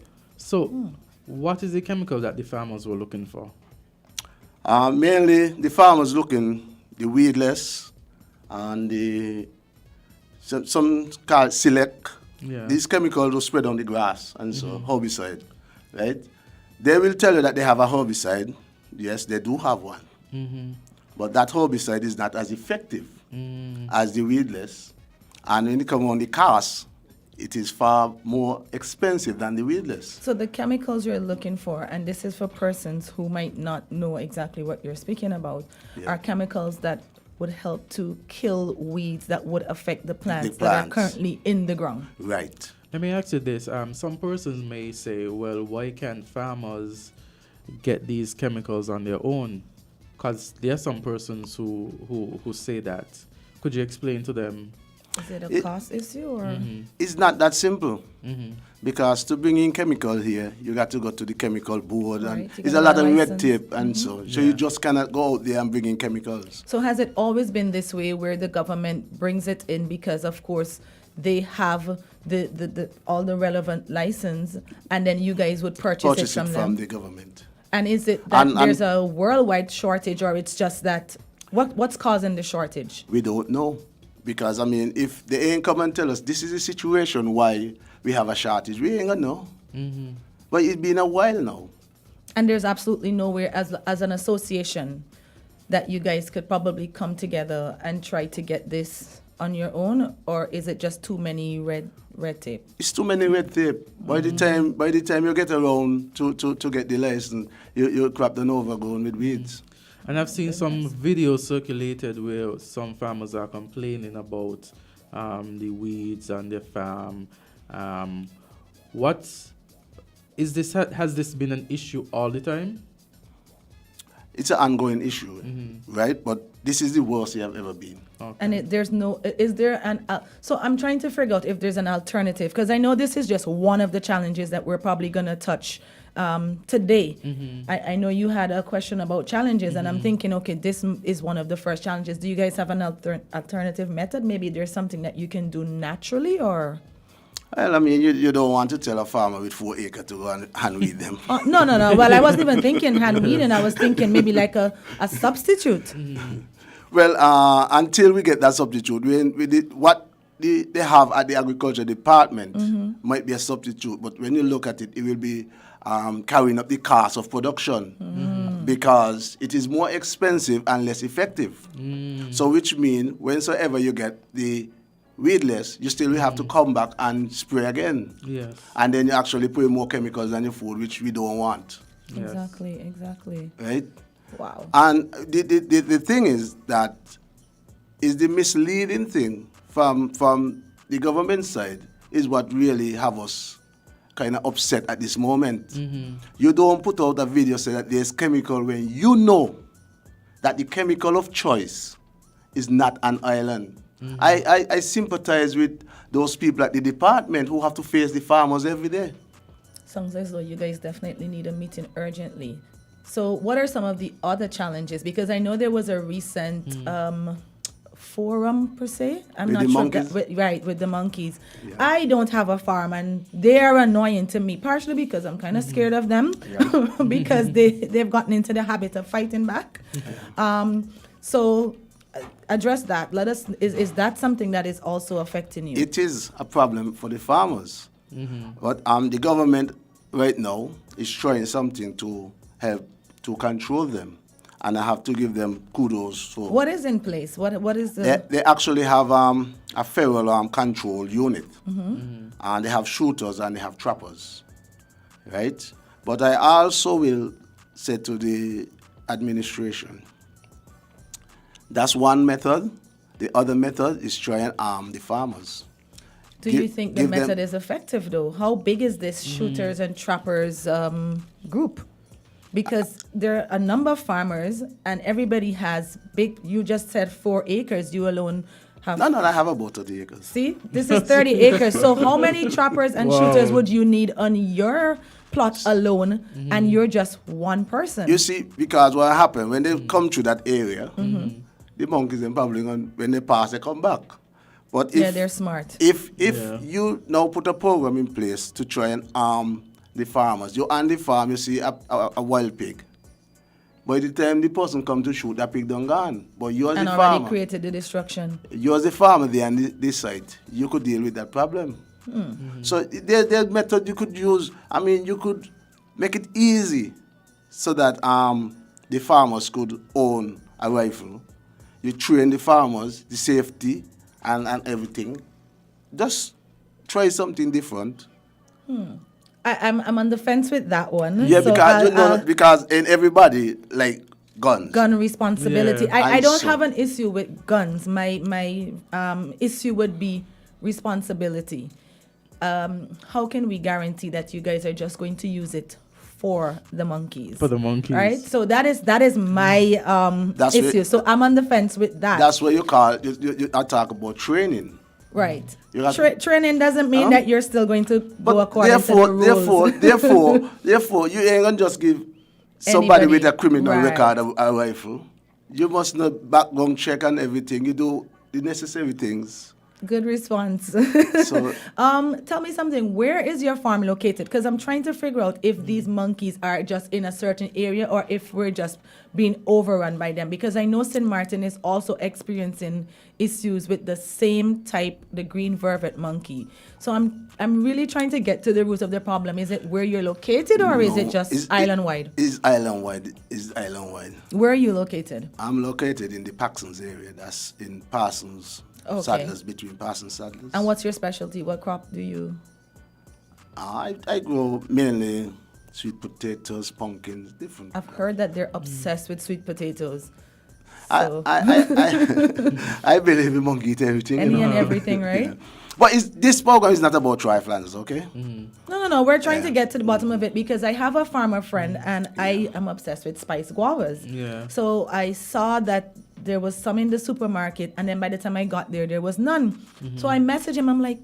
what is the chemical that the farmers were looking for? Mainly the farmers looking the weedless and the some called select. Yeah. These chemicals will spread on the grass and so herbicide, right? They will tell you that they have a herbicide. Yes, they do have one. But that herbicide is not as effective as the weedless. And when it comes on the cost, it is far more expensive than the weedless. So the chemicals you're looking for, and this is for persons who might not know exactly what you're speaking about, are chemicals that would help to kill weeds that would affect the plants that are currently in the ground. Right. Let me ask you this. Some persons may say, well, why can't farmers get these chemicals on their own? Because there are some persons who say that. Could you explain to them? Is it a cost issue or? It's not that simple. Because to bring in chemical here, you got to go to the chemical board, and it's a lot of red tape and so you just cannot go out there and bring in chemicals. So has it always been this way, where the government brings it in because, of course, they have the all the relevant license, and then you guys would purchase it from the government? And is it that there's a worldwide shortage, or it's just that what's causing the shortage? We don't know. Because, I mean, if they ain't come and tell us this is the situation why we have a shortage, we ain't gonna know. But it's been a while now. And there's absolutely nowhere as an association that you guys could probably come together and try to get this on your own, or is it just too many red tape? It's too many red tape. By the time you get around to get the license, you crap done overgrown with weeds. And I've seen some videos circulated where some farmers are complaining about the weeds on their farm. Has this been an issue all the time? It's an ongoing issue, right? But this is the worst you have ever been. Okay. And is there an, so I'm trying to figure out if there's an alternative, because I know this is just one of the challenges that we're probably going to touch today. I know you had a question about challenges, and I'm thinking, okay, this is one of the first challenges. Do you guys have an alternative method? Maybe there's something that you can do naturally, or? Well, I mean, you don't want to tell a farmer with 4 acres to go and hand weed them. No. Well, I wasn't even thinking hand weeding. I was thinking maybe like a substitute. Well, until we get that substitute, what they have at the agriculture department might be a substitute, but when you look at it, it will be carrying up the cost of production because it is more expensive and less effective. So which means whensoever you get the weedless, you still will have to come back and spray again. Yes. And then you actually put more chemicals on your food, which we don't want. Yes. Exactly. Right? Wow. And the thing is that is the misleading thing from the government side is what really have us kind of upset at this moment. You don't put out a video saying that there's chemical when you know that the chemical of choice is not an island. I sympathize with those people at the department who have to face the farmers every day. Sounds as though you guys definitely need a meeting urgently. So what are some of the other challenges? Because I know there was a recent forum, per se. I'm not sure. With the monkeys. Yeah. I don't have a farm, and they are annoying to me, partially because I'm kind of scared of them, because they've gotten into the habit of fighting back. So address that. Is that something that is also affecting you? It is a problem for the farmers. But the government right now is trying something to help to control them. And I have to give them kudos. For what is in place? What is the... They actually have a feral control unit. And they have shooters and they have trappers. Right? But I also will say to the administration, that's one method. The other method is try and arm the farmers. Do you think the method is effective, though? How big is this shooters and trappers group? because there are a number of farmers and everybody has big. You just said 4 acres. You alone have. No, I have about 30 acres. See, this is 30 acres. So how many trappers and shooters would you need on your plot alone? And you're just one person. You see, because what happened when they come through that area, the monkeys and probably when they pass, they come back. But if they're smart. If you now put a program in place to try and arm the farmers, you on the farm, you see a wild pig. By the time the person come to shoot, that pig done gone. But you as the farmer, already created the destruction. You as the farmer there on this side, you could deal with that problem. So there's method you could use. I mean, you could make it easy so that the farmers could own a rifle. You train the farmers, the safety and everything. Just try something different. I'm on the fence with that one. Yeah, so because in everybody like guns. Gun responsibility. Yeah. I don't have an issue with guns. My issue would be responsibility. How can we guarantee that you guys are just going to use it for the monkeys? For the monkeys. Right? So that is my issue. So I'm on the fence with that. That's what you call you talk about training. Right. Training doesn't mean that you're still going to go according to the rules. Therefore, you ain't gonna just give somebody with a criminal record a rifle. You must know background check and everything. You do the necessary things. Good response. So, tell me something. Where is your farm located? Because I'm trying to figure out if these monkeys are just in a certain area or if we're just being overrun by them. Because I know St. Martin is also experiencing issues with the same type, the green vervet monkey. So I'm really trying to get to the root of the problem. Is it where you're located or is it just island-wide? It's island-wide. It's island-wide. Where are you located? I'm located in the Parsons area. That's in Parsons. Okay. Saddlers, between Parsons Saddlers. And what's your specialty? What crop do you? I grow mainly sweet potatoes, pumpkins, different. I've heard that they're obsessed with sweet potatoes. So. I believe in monkey eat everything. Any and everything, right? Yeah. But this program is not about triflans, okay? No. We're trying to get to the bottom of it because I have a farmer friend and I am obsessed with spiced guavas. Yeah. So I saw that there was some in the supermarket and then by the time I got there was none. So I messaged him. I'm like,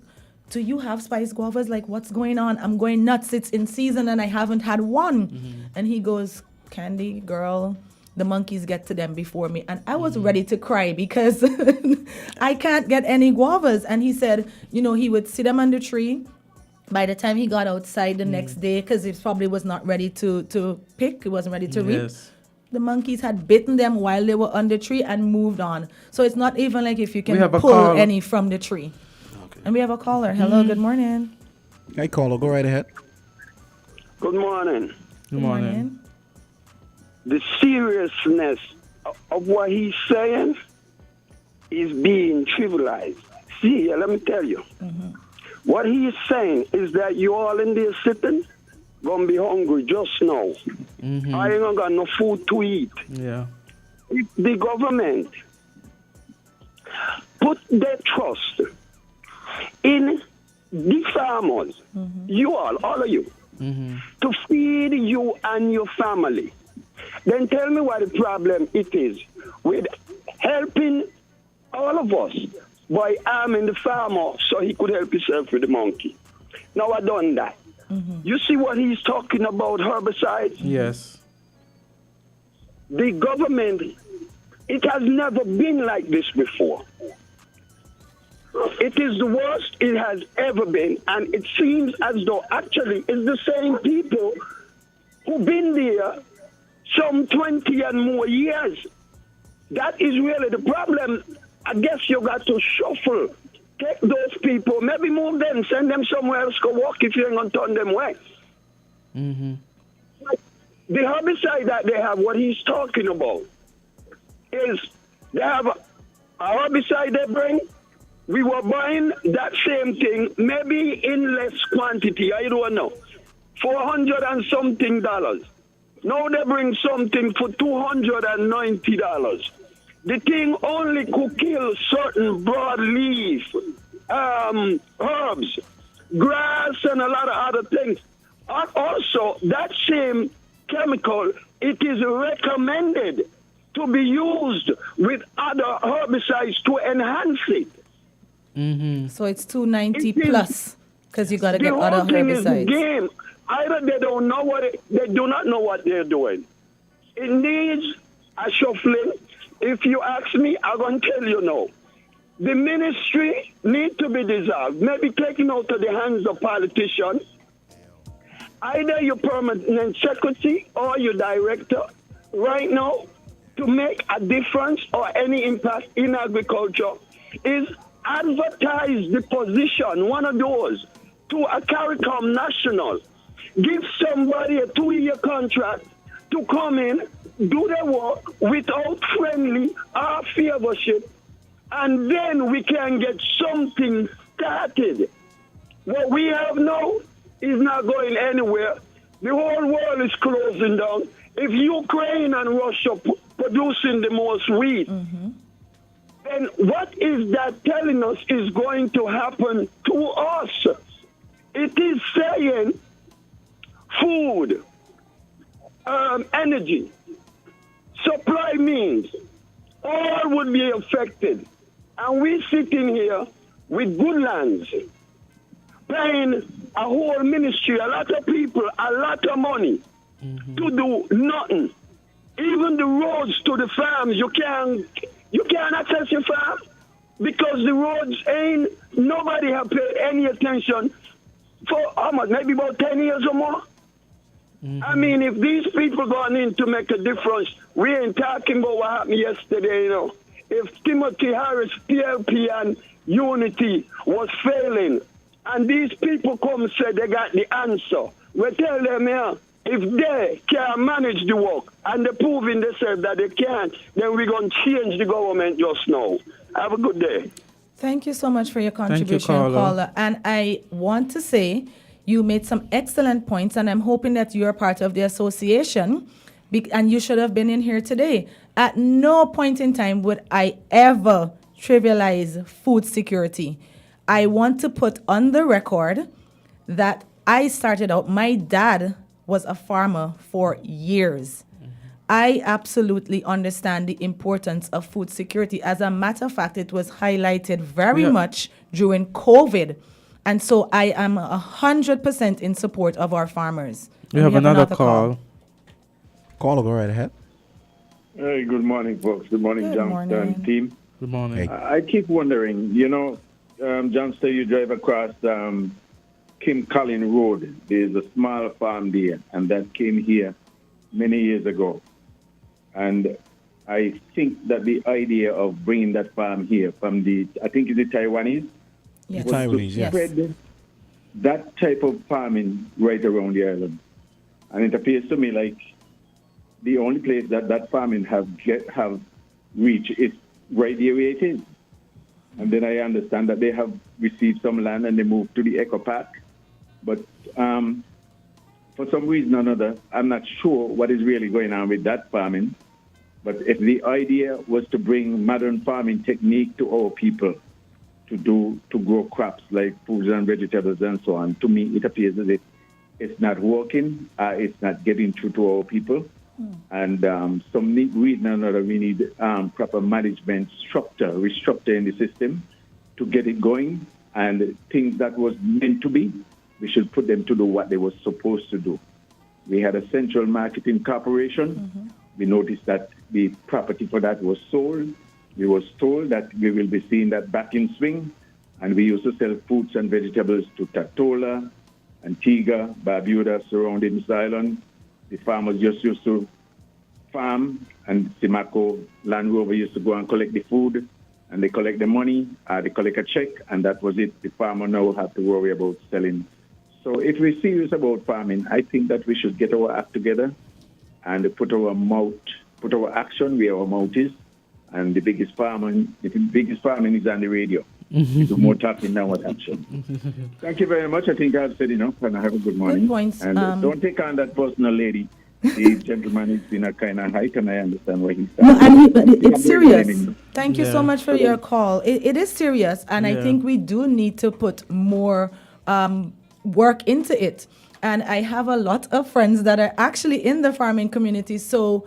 do you have spiced guavas? Like, what's going on? I'm going nuts. It's in season and I haven't had one. And he goes, Candy, girl, the monkeys get to them before me. And I was ready to cry because I can't get any guavas. And he said, he would sit them on the tree. By the time he got outside the next day, because he probably was not ready to pick, he wasn't ready to reap, the monkeys had bitten them while they were on the tree and moved on. So it's not even like if you can pull any from the tree. Okay. And we have a caller. Hello, good morning. Hey, caller, go right ahead. Good morning. Good morning. The seriousness of what he's saying is being trivialized. See, let me tell you. What he's saying is that you all in there sitting, gonna be hungry just now. I ain't gonna got no food to eat. Yeah. If the government put their trust in the farmers, you all of you, to feed you and your family, then tell me what the problem it is with helping all of us by arming the farmer so he could help himself with the monkey. Now I done that. You see what he's talking about, herbicides? Yes. The government, it has never been like this before. It is the worst it has ever been, and it seems as though actually it's the same people who've been there some 20 and more years. That is really the problem. I guess you got to shuffle. Take those people, maybe move them, send them somewhere else, go walk if you ain't going to turn them away. The herbicide that they have, what he's talking about, is they have a herbicide they bring. We were buying that same thing, maybe in less quantity, I don't know, $400 and something. Now they bring something for $290. The thing only could kill certain broadleaf herbs, grass, and a lot of other things. And also, that same chemical So it's 290 It is- plus because you got to The get whole other thing is herbicides. game. Either they don't know they do not know what they're doing. It needs a shuffling. If you ask me, I'm going to tell you no. The ministry need to be dissolved, maybe taken out of the hands of politicians. Either your permanent secretary or your director right now to make a difference or any impact in agriculture is advertise the position, one of those, to a CARICOM national. Give somebody a 2-year contract to come in, do their work without friendly or favorship, and then we can get something started. What we have now is not going anywhere. The whole world is closing down. If Ukraine and Russia producing the most wheat, then what is that telling us is going to happen to us? It is saying food, energy, supply means all would be affected. And we sitting here with good lands, paying a whole ministry, a lot of people, a lot of money to do nothing. Even the roads to the farms, you can't access your farm because the roads ain't, nobody have paid any attention for how much, maybe about 10 years or more. I mean, if these people going in to make a difference, we ain't talking about what happened yesterday, you know. If Timothy Harris, PLP and Unity was failing, and these people come and say they got the answer, we tell them, yeah, if they can manage the work and they're proving themselves that they can't, then we're going to change the government just now. Have a good day. Thank you so much for your contribution, Caller. caller. And I want to say you made some excellent points, and I'm hoping that you're part of the association, and you should have been in here today. At no point in time would I ever trivialize food security. I want to put on the record that I started out, my dad was a farmer for years. I absolutely understand the importance of food security. As a matter of fact, it was highlighted very much during COVID. And so I am 100% in support of our farmers. We have another call. Caller, go right ahead. Hey, good morning, folks. Good morning, Good Johnston morning. team. Good morning. I keep wondering, you know, Johnston, you drive across Kim Collin Road. There's a small farm there, and that came here many years ago. And I think that the idea of bringing that farm here from I think it's the Taiwanese, Yes. was Taiwanese, to yes. spread that type of farming right around the island. And it appears to me like the only place that farming have reached is right there where it is. And then I understand that they have received some land and they moved to the Eco Park. But for some reason or another, I'm not sure what is really going on with that farming. But if the idea was to bring modern farming technique to our people, to grow crops like foods and vegetables and so on, to me it appears as if it's not working, it's not getting through to our people. And some reason or another, we need proper management restructure in the system to get it going. And things that was meant to be, we should put them to do what they were supposed to do. We had a central marketing corporation. We noticed that the property for that was sold. We was told that we will be seeing that back in swing. And we used to sell fruits and vegetables to Tatola, Antigua, Barbuda, surrounding this island. The farmers just used to farm, and Simaco Land Rover used to go and collect the food, and they collect the money, they collect a check, and that was it. The farmer now have to worry about selling. So if we're serious about farming, I think that we should get our act together and put our action where our mouth is. And the biggest farming is on the radio. We do more talking than what action. Thank you very much. I think I've said enough, and have a good morning. Good points. And don't take on that personal lady. The gentleman is in a kind of height, and I understand why he's starting. But it's serious. Thank you so much for your call. It is serious, and I think we do need to put more work into it. And I have a lot of friends that are actually in the farming community, so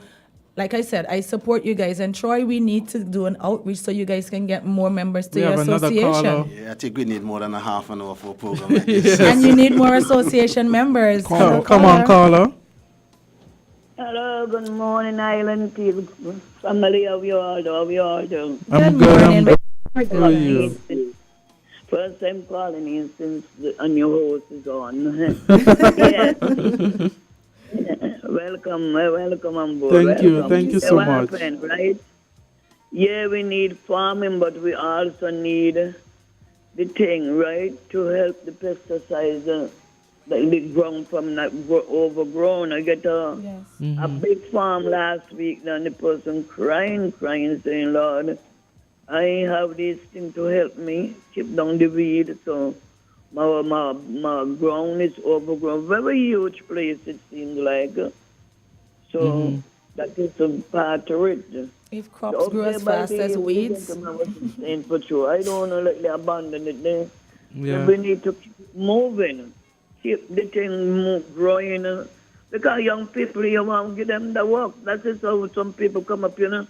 like I said, I support you guys. And Troy, we need to do an outreach so you guys can get more members to We your have another association. caller. Yeah, I think we need more than a half an hour for a program like this. And you need more association members. Come on, caller. Hello, good morning, Island people. Family of you all, doing? I'm good. I'm good. How are you? First time calling in since a new host is on. Welcome on board. Thank you so much. Happened, right? Yeah, we need farming, but we also need the thing, right, to help the pesticides. Like the ground from not overgrown. I get a big farm last week, and the person crying, saying, Lord, I have this thing to help me keep down the weed. So my ground is overgrown. Very huge place, it seems like. So that is a part of it. If crops grow as fast as weeds. For sure. I don't want to let them abandon it there. Yeah. We need to keep moving. Keep the thing growing. Because young people, you want to give them the work. That's just how some people come up, you know.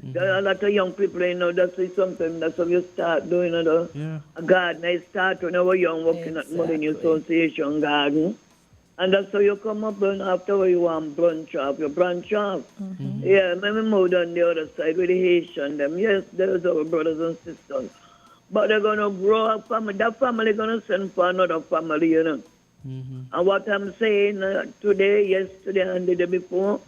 There are a lot of young people, you know, that's something, that's how you start doing it. A garden, I start when I was young, working at Modern Association Garden. And that's how you come up, and after you want branch off, you branch off. Yeah, maybe moved on the other side with the Haitian them. Yes, there's our brothers and sisters. But they're going to grow a family. That family going to send for another family, you know. And what I'm saying today, yesterday, and the day before,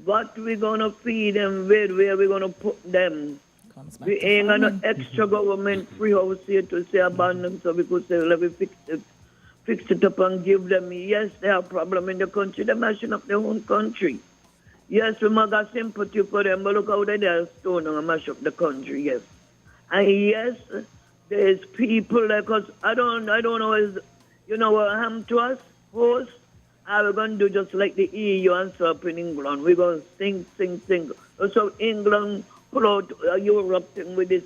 what we going to feed them with, where we going to put them. We ain't got no extra government free house here to say abandon, so we could say, let me fix it up and give them. Yes, they have problem in the country. They're mashing up their own country. Yes, we might got sympathy for them, but look how they are stone and mash up the country, yes. And yes, there's people like us. I don't know, you know what happened to us? Host, we're going to do just like the EU and stuff in England. We're going to sing. So England pull out Europe thing with this,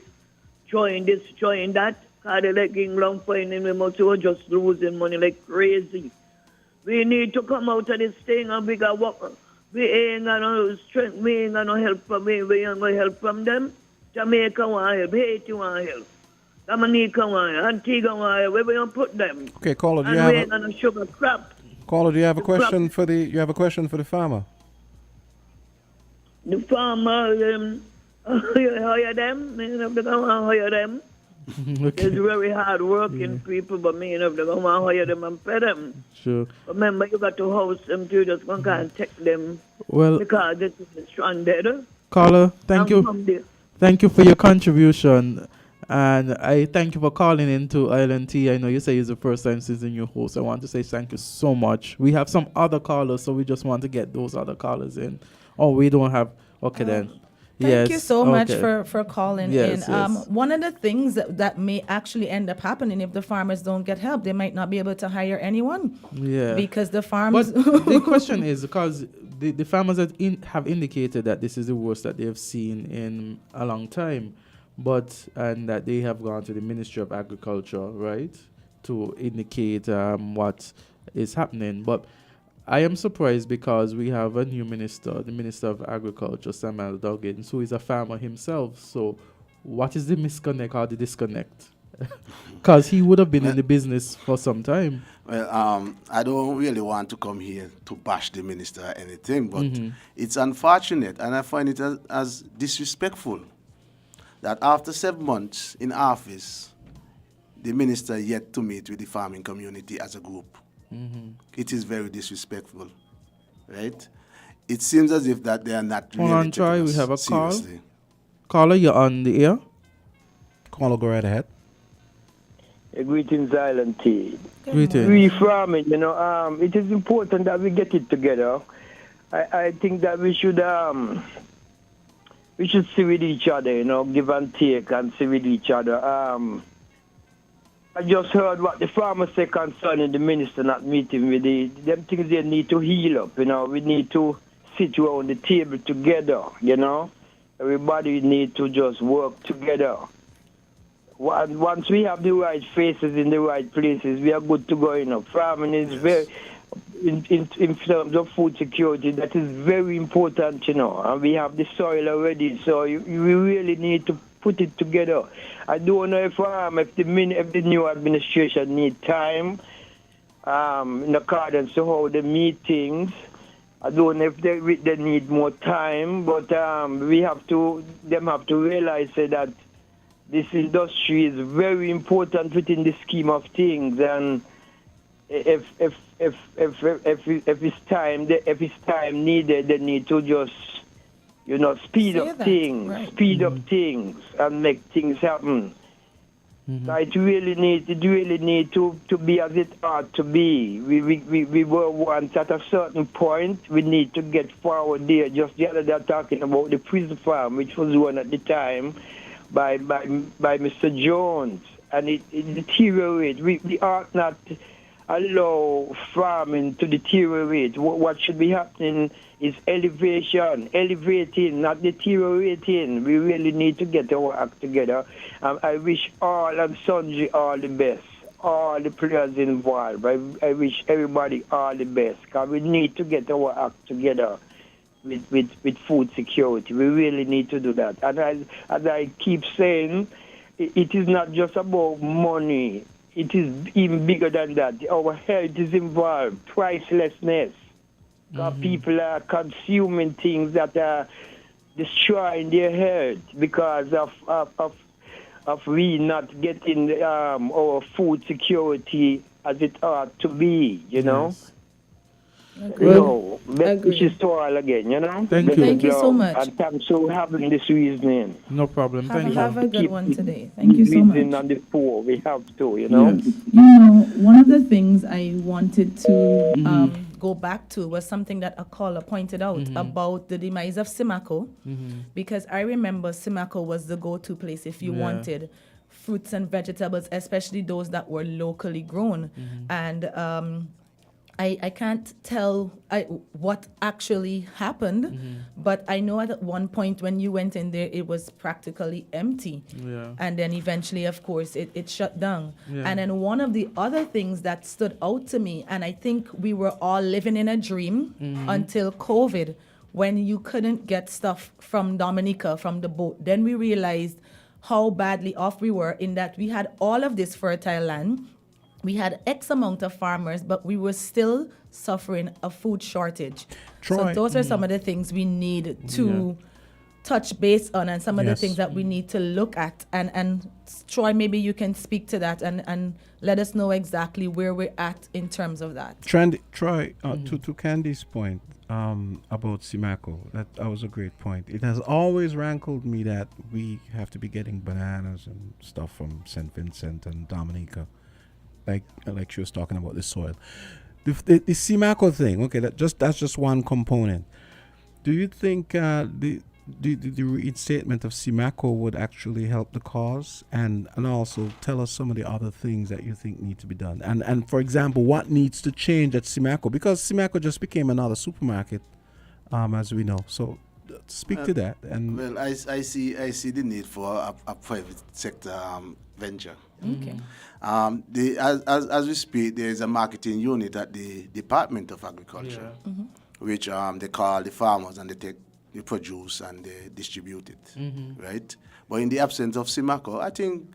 join that. Because they like England finding we must be just losing money like crazy. We need to come out of this thing and we got work. We ain't got no strength, we ain't got no help from me. We ain't going to help from them. Jamaica want help, Haiti want help. Dominica want help, Antigua want help. Where we going to put them? Okay, caller, do you And have we ain't got no sugar crop. Caller, do you have a question for the farmer? The farmer, hire them. Me and they don't want to hire them. Okay. It's very hard working people, but me and they don't want to hire them and pay them. Sure. Remember, you got to house them too. Just one can't take them. Well, because this is stranded. Caller, thank you. Thank you for your contribution. And I thank you for calling into Island T. I know you say it's the first time since the new host. I want to say thank you so much. We have some other callers, so we just want to get those other callers in. Oh, we don't have. Okay, then. Thank you so much for calling in. Yes. One of the things that may actually end up happening if the farmers don't get help, they might not be able to hire anyone. Yeah. Because the farms. But the question is, because the farmers have indicated that this is the worst that they have seen in a long time, and that they have gone to the Ministry of Agriculture, right, to indicate what is happening. But I am surprised because we have a new minister, the Minister of Agriculture, Samuel Duggins, who is a farmer himself. So what is the misconnect or the disconnect? Because he would have been in the business for some time. Well, I don't really want to come here to bash the minister or anything, but it's unfortunate, and I find it as disrespectful that after 7 months in office, the minister yet to meet with the farming community as a group. It is very disrespectful, right? It seems as if that they are not really Hold on, Troy, we have a seriously. call. Caller, you're on the air. Caller, go right ahead. Greetings, Island T. Greetings. We farming, it is important that we get it together. I think that we should see with each other, give and take and see with each other. I just heard what the farmers say concerning the minister not meeting with them things they need to heal up, We need to sit around the table together, Everybody need to just work together. Once we have the right faces in the right places, we are good to go, Farming is in terms of food security, that is very important, and we have the soil already, so we really need to put it together. I don't know if the new administration need time in accordance to how they meet things. I don't know if they need more time, but them have to realize that this industry is very important within the scheme of things, and if it's time needed, they need to just speed up things and make things happen. So it really need to be as it ought to be. We were once at a certain point. We need to get forward there. Just the other day talking about the prison farm, which was one at the time by Mr. Jones, and it deteriorated. We ought not allow farming to deteriorate. What should be happening is elevating, not deteriorating. We really need to get our act together. I wish all and sundry all the best, all the players involved. I wish everybody all the best, because we need to get our act together with food security. We really need to do that. And as I keep saying, it is not just about money. It is even bigger than that. Our health is involved, pricelessness. People are consuming things that are destroying their health because of we not getting our food security as it ought to be, Yes. Best wishes to all again, Thank you. Thank you so much. And thanks for having this reasoning. No problem. Have a good one today. Thank you so much. On the poor, we have to, One of the things I wanted to go back to was something that a caller pointed out about the demise of Simaco, because I remember Simaco was the go-to place if you wanted fruits and vegetables, especially those that were locally grown. And I can't tell what actually happened, but I know at one point when you went in there, it was practically empty. Yeah. And then eventually, of course, it shut down. Yeah. And then one of the other things that stood out to me, and I think we were all living in a dream until COVID, when you couldn't get stuff from Dominica, from the boat. Then we realized how badly off we were in that we had all of this fertile land. We had X amount of farmers, but we were still suffering a food shortage. So those are some of the things we need to touch base on, and some of the things that we need to look at. And Troy, maybe you can speak to that and let us know exactly where we're at in terms of that. Troy, to Candy's point about Simaco, that was a great point. It has always rankled me that we have to be getting bananas and stuff from St. Vincent and Dominica. Like she was talking about the soil. The Simaco thing, okay, that's just one component. Do you think the reinstatement of Simaco would actually help the cause, and also tell us some of the other things that you think need to be done, and for example, what needs to change at Simaco, because Simaco just became another supermarket, as we know. So speak to that. And well, I see the need for a private sector venture. Okay. As we speak, there is a marketing unit at the Department of Agriculture, which they call the farmers, and they take the produce and they distribute it, right? But in the absence of Simaco, I think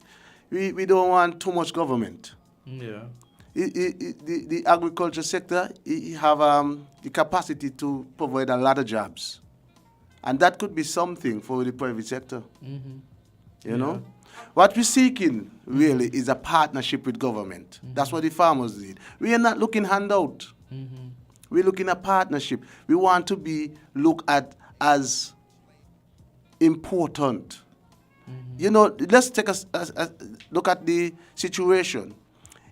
we don't want too much government. Yeah. The agriculture sector have the capacity to provide a lot of jobs, and that could be something for the private sector. You know? What we're seeking really is a partnership with government. That's what the farmers need. We are not looking handout. We're looking at partnership. We want to be looked at as important. Let's take a look at the situation.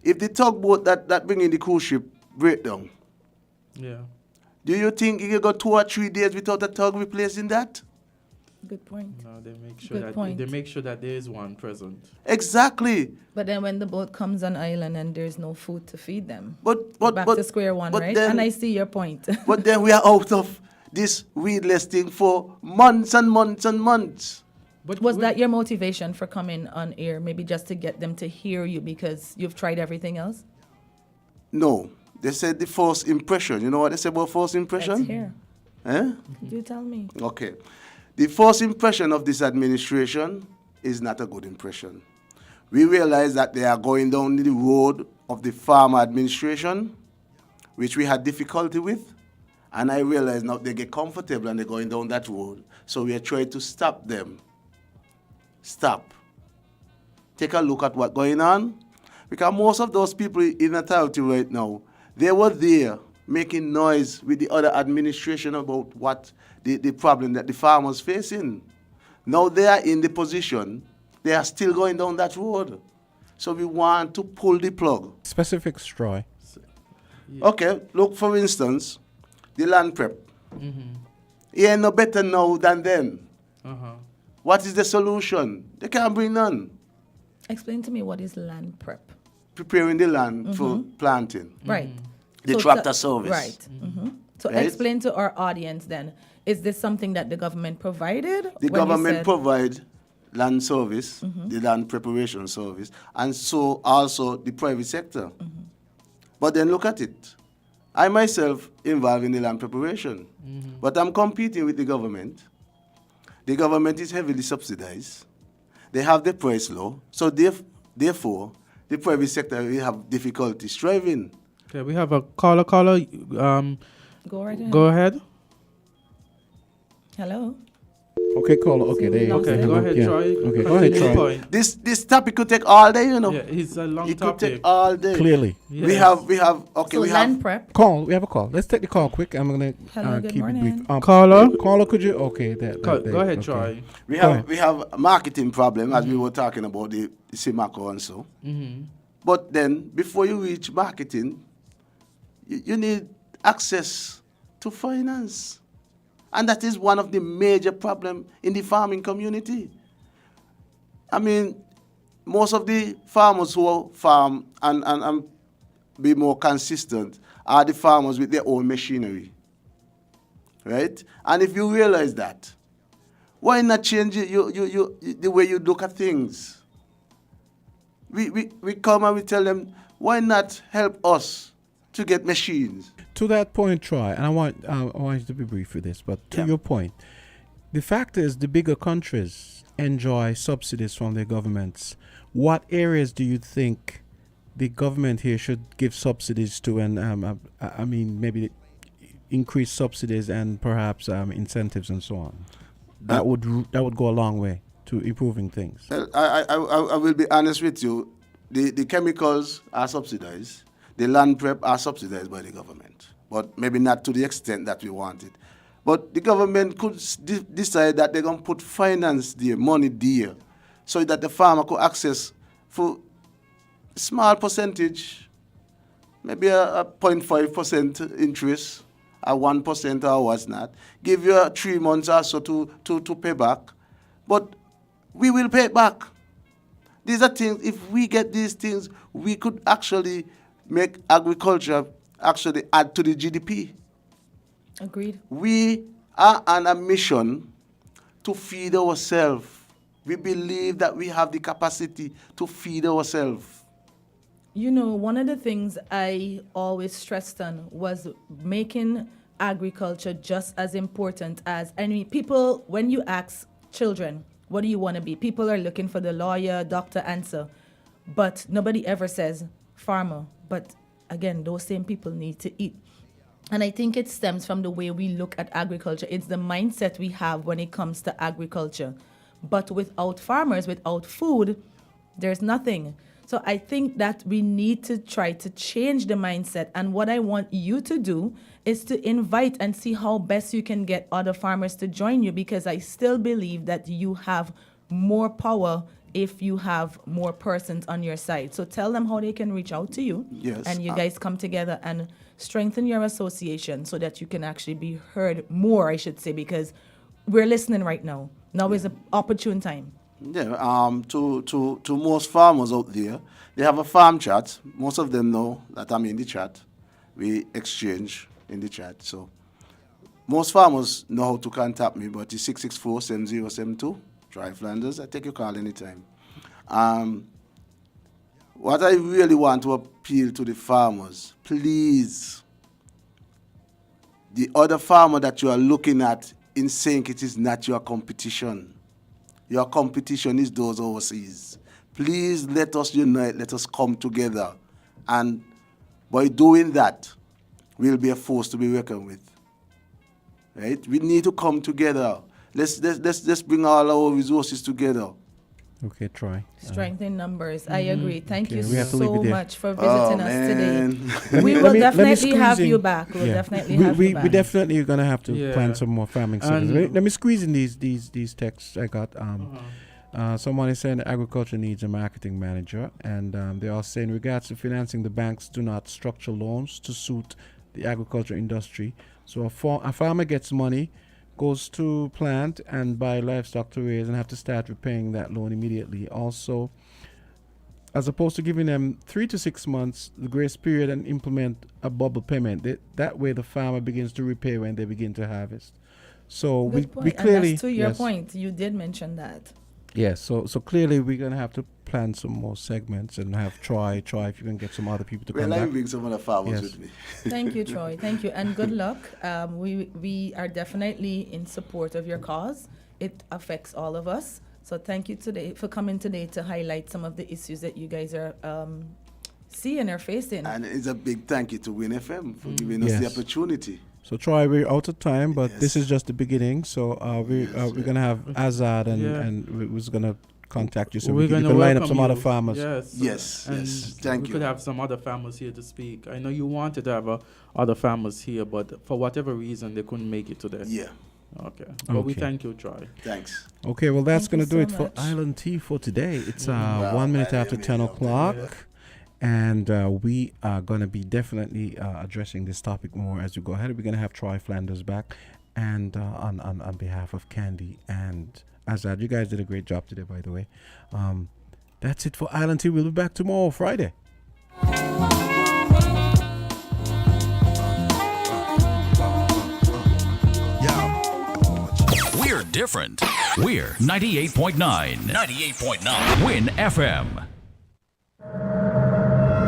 If the tugboat that bringing the cruise ship break down, do you think you can go 2 or 3 days without a tug replacing that? Good point. No, they make sure that there is one present. Exactly. But then when the boat comes on island and there's no food to feed them, but back to square one, right? Then, and I see your point. But then we are out of this weedless thing for months and months and months. But was that your motivation for coming on air? Maybe just to get them to hear you because you've tried everything else? No. They said the first impression. You know what they say about first impression? Let's hear. Eh? You tell me. Okay. The first impression of this administration is not a good impression. We realize that they are going down the road of the farmer administration, which we had difficulty with. And I realize now they get comfortable and they're going down that road. So we are trying to stop them. Stop. Take a look at what's going on. Because most of those people in authority right now, they were there making noise with the other administration about what the problem that the farmers facing. Now they are in the position, they are still going down that road. So we want to pull the plug. Specifics, Troy. Okay, look, for instance, the land prep. He ain't no better now than then. What is the solution? They can't bring none. Explain to me what is land prep. Preparing the land for planting. Right. The So tractor to- service. Right. So Right? explain to our audience then, is this something that the government provided? The when you government said- provide land service, the land preparation service, and so also the private sector. But then look at it. I myself involved in the land preparation, but I'm competing with the government. The government is heavily subsidized. They have the price low, so therefore, the private sector will have difficulty striving. Okay, we have a caller. Go right ahead. Go ahead. Hello. Okay, caller. Okay, there you go. Okay, go ahead, Yeah. Troy. Okay, go ahead, Continue Troy. point. This topic could take all day, you know. Yeah, it's a long It could topic. take all day. Clearly. We have. Okay, So we land have. prep. Call. We have a call. Let's take the call quick. I'm gonna Hello, good keep morning. it brief. Caller? Caller, could you? Okay, Go ahead, Troy. We Go have ahead. we have a marketing problem as we were talking about the Simaco and so. But then before you reach marketing, you need access to finance. And that is one of the major problems in the farming community. I mean, most of the farmers who farm and be more consistent are the farmers with their own machinery. Right? And if you realize that, why not change it, the way you look at things? We come and we tell them, why not help us to get machines? To that point, Troy, and I want you to be brief with this, but to your point, the fact is the bigger countries enjoy subsidies from their governments. What areas do you think the government here should give subsidies to, and I mean maybe increase subsidies and perhaps incentives and so on? That would go a long way to improving things. Well, I will be honest with you. The chemicals are subsidized. The land prep are subsidized by the government, but maybe not to the extent that we wanted. But the government could decide that they're going to put finance there, money there, so that the farmer could access for a small percentage, maybe a 0.5% interest, a 1% or what's not. Give you 3 months or so to pay back. But we will pay it back. These are things, if we get these things, we could actually make agriculture actually add to the GDP. Agreed. We are on a mission to feed ourselves. We believe that we have the capacity to feed ourselves. You know, one of the things I always stressed on was making agriculture just as important as, I mean, people, when you ask children, what do you want to be? People are looking for the lawyer, doctor answer, but nobody ever says farmer. But again, those same people need to eat. And I think it stems from the way we look at agriculture. It's the mindset we have when it comes to agriculture. But without farmers, without food, there's nothing. So I think that we need to try to change the mindset. And what I want you to do is to invite and see how best you can get other farmers to join you, because I still believe that you have more power if you have more persons on your side. So tell them how they can reach out to you. Yes. And you guys come together and strengthen your association so that you can actually be heard more, I should say, because we're listening right now. Now is an opportune time. Yeah, to most farmers out there, they have a farm chat. Most of them know that I'm in the chat. We exchange in the chat. So most farmers know how to contact me, but it's 664-7072. Try Flanders. I take your call anytime. what I really want to appeal to the farmers, please, the other farmer that you are looking at in saying it is not your competition. Your competition is those overseas. Please let us unite, let us come together. And by doing that, we'll be a force to be reckoned with. Right? We need to come together. Let's bring all our resources together. Okay, Troy. Strength in numbers. I agree. Thank you we have to leave so it there. much for visiting us today. Let We me- will let me definitely squeeze have in- you back. We'll yeah. definitely have you back. We definitely are gonna have to Yeah. plan some more farming segments. And- Let me squeeze in these texts I got. Someone is saying agriculture needs a marketing manager, and they are saying, in regards to financing, the banks do not structure loans to suit the agriculture industry. So a farmer gets money, goes to plant and buy livestock to raise, and have to start repaying that loan immediately. Also, as opposed to giving them 3 to 6 months, the grace period, and implement a bubble payment. That way the farmer begins to repay when they begin to harvest. So Good we point. clearly... And that's to your yes. point. You did mention that. Yes, so clearly we're going to have to plan some more segments and have Troy if you can get some other people to come Well, I back. bring some other farmers Yes. with me. Thank you, Troy. Thank you, and good luck. We are definitely in support of your cause. It affects all of us. So thank you today for coming today to highlight some of the issues that you guys are seeing or facing. And it's a big thank you to Win FM for giving us the Yes. opportunity. So Troy, we're out of time, but this is just the beginning. So we're going to have Azard and we was going to contact you so We're you gonna can line up welcome some other you. farmers. Yes. Yes, And thank we you. could have some other farmers here to speak. I know you wanted to have other farmers here, but for whatever reason, they couldn't make it today. Yeah. Okay. But we Okay. thank you, Troy. Thanks. Okay, well, that's Thank going to you do so it much. for Island Tea for today. It's Wow, 1 minute man, after you 10 made it up o'clock. there. And we are going to be definitely addressing this topic more as we go ahead. We're going to have Troy Flanders back. And on behalf of Candy and Azad, you guys did a great job today, by the way. That's it for Island Tea. We'll be back tomorrow, Friday. We're different. We're 98.9. 98.9. Win FM.